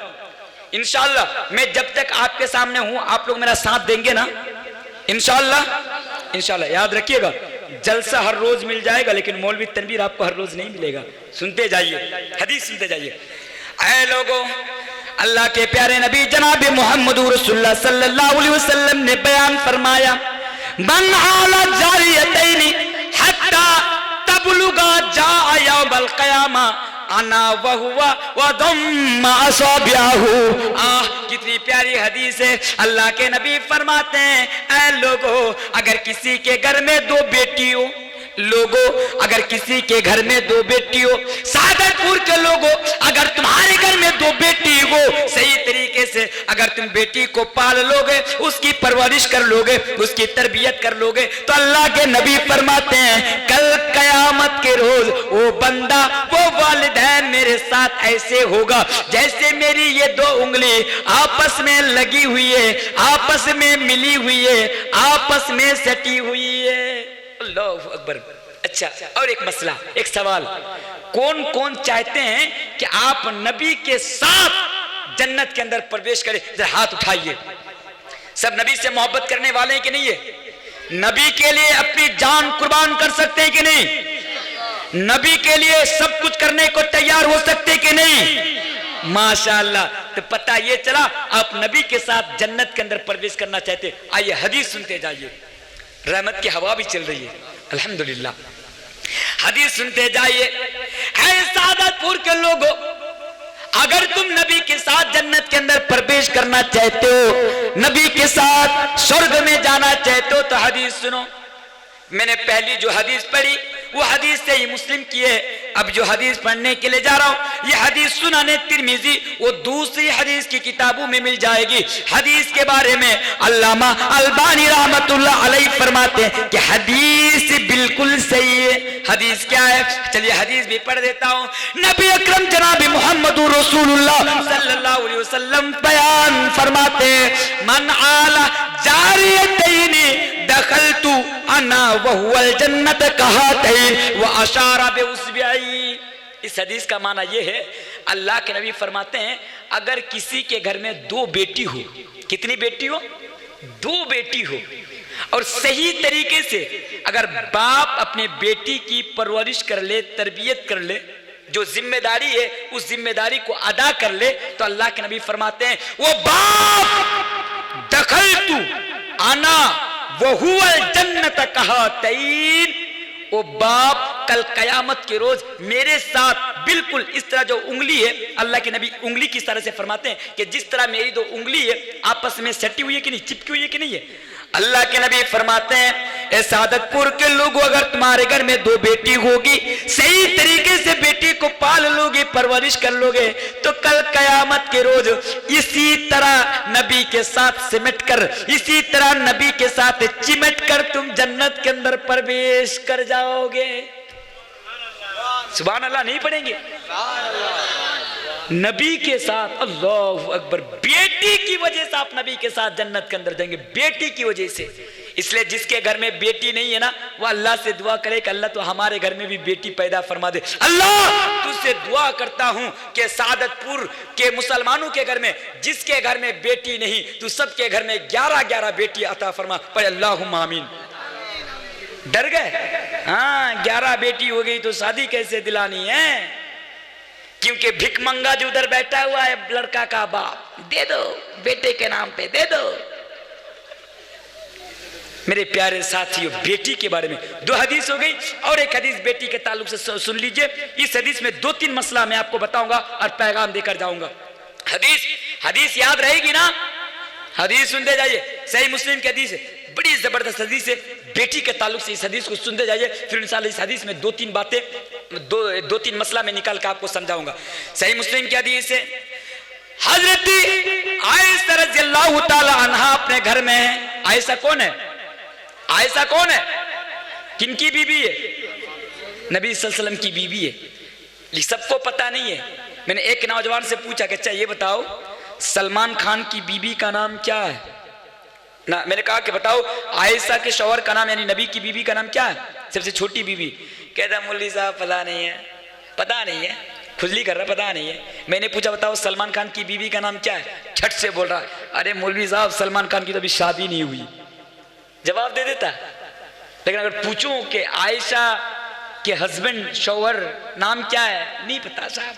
इंशाअल्लाह। मैं जब तक आपके सामने हूं आप लोग मेरा साथ देंगे ना इंशाअल्लाह? इंशाअल्लाह। याद रखिएगा, जलसा हर रोज मिल जाएगा, लेकिन मौलवी तनवीर आपको हर रोज नहीं मिलेगा। सुनते जाइए, हदीस सुनते जाइए। ऐ लोगों, अल्लाह के प्यारे नबी जनाब मोहम्मद रसूलुल्लाह सल्लल्लाहु अलैहि वसल्लम ने बयान फरमाया, मन आला जारियतैनी हत्ता तबलुगा जा यौमल क़यामा अना वहुवा वदम्मा असबियाहु। कितनी प्यारी हदीस है। अल्लाह के नबी फरमाते हैं, ऐ लोगों, अगर किसी के घर में 2 बेटी हो, लोगों अगर किसी के घर में 2 बेटी हो, सादतपुर के लोगों अगर तुम्हारे घर में 2 बेटी हो, सही तरीके से अगर तुम बेटी को पाल लोगे, उसकी परवरिश कर लोगे, उसकी तरबियत कर लोगे, तो अल्लाह के नबी फरमाते हैं कल कयामत के रोज वो बंदा, वो वालिदैन मेरे साथ ऐसे होगा जैसे मेरी ये 2 उंगली आपस में लगी हुई है, आपस में मिली हुई है, आपस में सटी हुई है। अल्लाहु अकबर। अच्छा, और एक मसला, एक सवाल, कौन कौन चाहते हैं कि आप नबी के साथ जन्नत के अंदर प्रवेश करें? जरा हाथ उठाइए। सब नबी से मोहब्बत करने वाले हैं कि नहीं है? नबी के लिए अपनी जान कुर्बान कर सकते हैं कि नहीं? नबी के लिए सब कुछ करने को तैयार हो सकते कि नहीं? माशाअल्लाह। तो पता ये चला आप नबी के साथ जन्नत के अंदर प्रवेश करना चाहते। आइए हदीस सुनते जाइए, रहमत की हवा भी चल रही है अल्हम्दुलिल्लाह। हदीस सुनते जाइए। है सादतपुर के लोगों, अगर तुम नबी के साथ जन्नत के अंदर प्रवेश करना चाहते हो, नबी के साथ स्वर्ग में जाना चाहते हो, तो हदीस सुनो। मैंने पहली जो हदीस पढ़ी वो हदीस से ही मुस्लिम की है। अब जो हदीस पढ़ने के लिए जा रहा हूं, ये हदीस सुनाने तिरमिजी वो दूसरी हदीस की किताबों में मिल जाएगी। हदीस के बारे में अल्लामा अलबानी रहमतुल्लाह अलैह फरमाते हैं कि हदीस बिल्कुल सही है। हदीस क्या है? चलिए हदीस भी पढ़ देता हूं। नबी अकरम जनाब मोहम्मद रसूलुल्लाह सल्लल्लाहु अलैहि वसल्लम बयान फरमाते हैं, मन आला जारियतैनी दखलतु अना वहुवल जन्नत कहतैन व अशारा बिउस्बिई। इस हदीस का माना यह है, अल्लाह के नबी फरमाते हैं अगर किसी के घर में 2 बेटी हो, कितनी बेटी हो? 2 बेटी हो, और सही तरीके से अगर बाप अपने बेटी की परवरिश कर ले, तरबियत कर ले, जो जिम्मेदारी है उस जिम्मेदारी को अदा कर ले, तो अल्लाह के नबी फरमाते हैं वो बाप दखलतु आना वहुवल जन्नत कहतैन, वो बाप कल कयामत के रोज मेरे साथ बिल्कुल इस तरह, जो उंगली है, अल्लाह के नबी उंगली की तरह से फरमाते हैं कि जिस तरह मेरी 2 उंगली है आपस में सटी हुई है कि नहीं, चिपकी हुई है कि नहीं है। अल्लाह के नबी फरमाते हैं ए सादतपुर के लोगों, अगर तुम्हारे घर में 2 बेटी होगी, सही तरीके से बेटी को पाल लोगे, परवरिश कर लोगे, तो कल कयामत के रोज इसी तरह नबी के साथ सिमट कर, इसी तरह नबी के साथ चिमट कर तुम जन्नत के अंदर प्रवेश कर जाओगे। सुभान अल्लाह नहीं पढ़ेंगे? नबी के साथ, अल्लाहु अकबर, बेटी की वजह से आप नबी के साथ जन्नत के अंदर जाएंगे, बेटी की वजह से। इसलिए जिसके घर में बेटी नहीं है ना, वो अल्लाह से दुआ करे कि अल्लाह तो हमारे घर में भी बेटी पैदा फरमा दे। अल्लाह तुझसे दुआ करता हूं कि सादतपुर के मुसलमानों के घर में जिसके घर में बेटी नहीं, तू सबके घर में 11-11 बेटी अता फरमा। पर अल्लाहुम्मा आमीन। डर गए? हाँ, 11 बेटी हो गई तो शादी कैसे दिलानी है? क्योंकि भिखमंगा जो उधर बैठा हुआ है, लड़का का बाप, दे दो बेटे के नाम पे, दे दो। मेरे प्यारे साथियों, बेटी के बारे में 2 हदीस हो गई, और एक हदीस बेटी के ताल्लुक से सुन लीजिए। इस हदीस में 2-3 मसला मैं आपको बताऊंगा और पैगाम देकर जाऊंगा। हदीस याद रहेगी ना? हदीस सुनते जाइए, सही मुस्लिम की हदीस है, बड़ी जबरदस्त हदीस है, बेटी के ताल्लुक से इस हदीस को सुनते जाइए। फिर इंशाअल्लाह इस हदीस में 2-3 बातें, 2-3 मसला में निकाल कर आपको समझाऊंगा। सही मुस्लिम की हदीस है, हजरत आयशा रज़ियल्लाहु ताला अन्हा अपने घर में है। आयशा कौन है? आयशा कौन है? किनकी बीबी है? नबी सल्लल्लाहु अलैहि वसल्लम की बीबी है। सबको पता नहीं है। मैंने एक नौजवान से पूछा कि अच्छा ये बताओ, सलमान खान की बीबी का नाम क्या है ना? मैंने कहा कि बताओ आयशा के शौहर का नाम, यानी नबी की बीबी का नाम क्या है, सबसे छोटी बीबी? कहता मौलवी साहब पता नहीं है, पता नहीं है, खुजली कर रहा, पता नहीं है। मैंने पूछा बताओ सलमान खान की बीवी का नाम क्या है? झट से बोल रहा, अरे मौलवी साहब सलमान खान की तो अभी शादी नहीं हुई। जवाब दे देता। लेकिन अगर पूछूं कि आयशा के हस्बैंड शौहर नाम क्या है, नहीं पता साहब।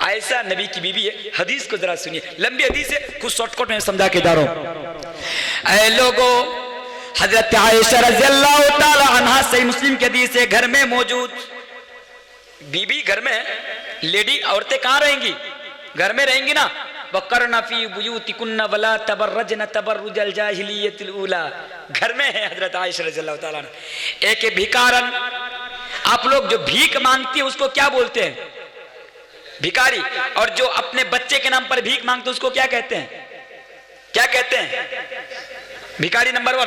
आयशा नबी की बीवी है। हदीस को जरा सुनिए, लंबी हदीस है, कुछ शॉर्टकट में समझा के जा रहा हूं। ऐ लोगों, हजरत आयशा रज़ियल्लाहु ताला अन्हा, सही मुस्लिम की हदीस है, घर में मौजूद बीबी, घर में लेडी, औरतें कहां रहेंगी? घर में रहेंगी ना। वक़रना फी बुयूतिकुन्ना वला तबर्रजना तबर्रुजल जाहिलियतिल ऊला, घर में है हजरत आयशा रज़ियल्लाहु ताला अन्हा। एक भिखारन, आप लोग जो भीख मांगती है उसको क्या बोलते हैं? भिखारी। और जो अपने बच्चे के नाम पर भीख मांगते उसको क्या कहते हैं? क्या कहते हैं? भिखारी नंबर 1।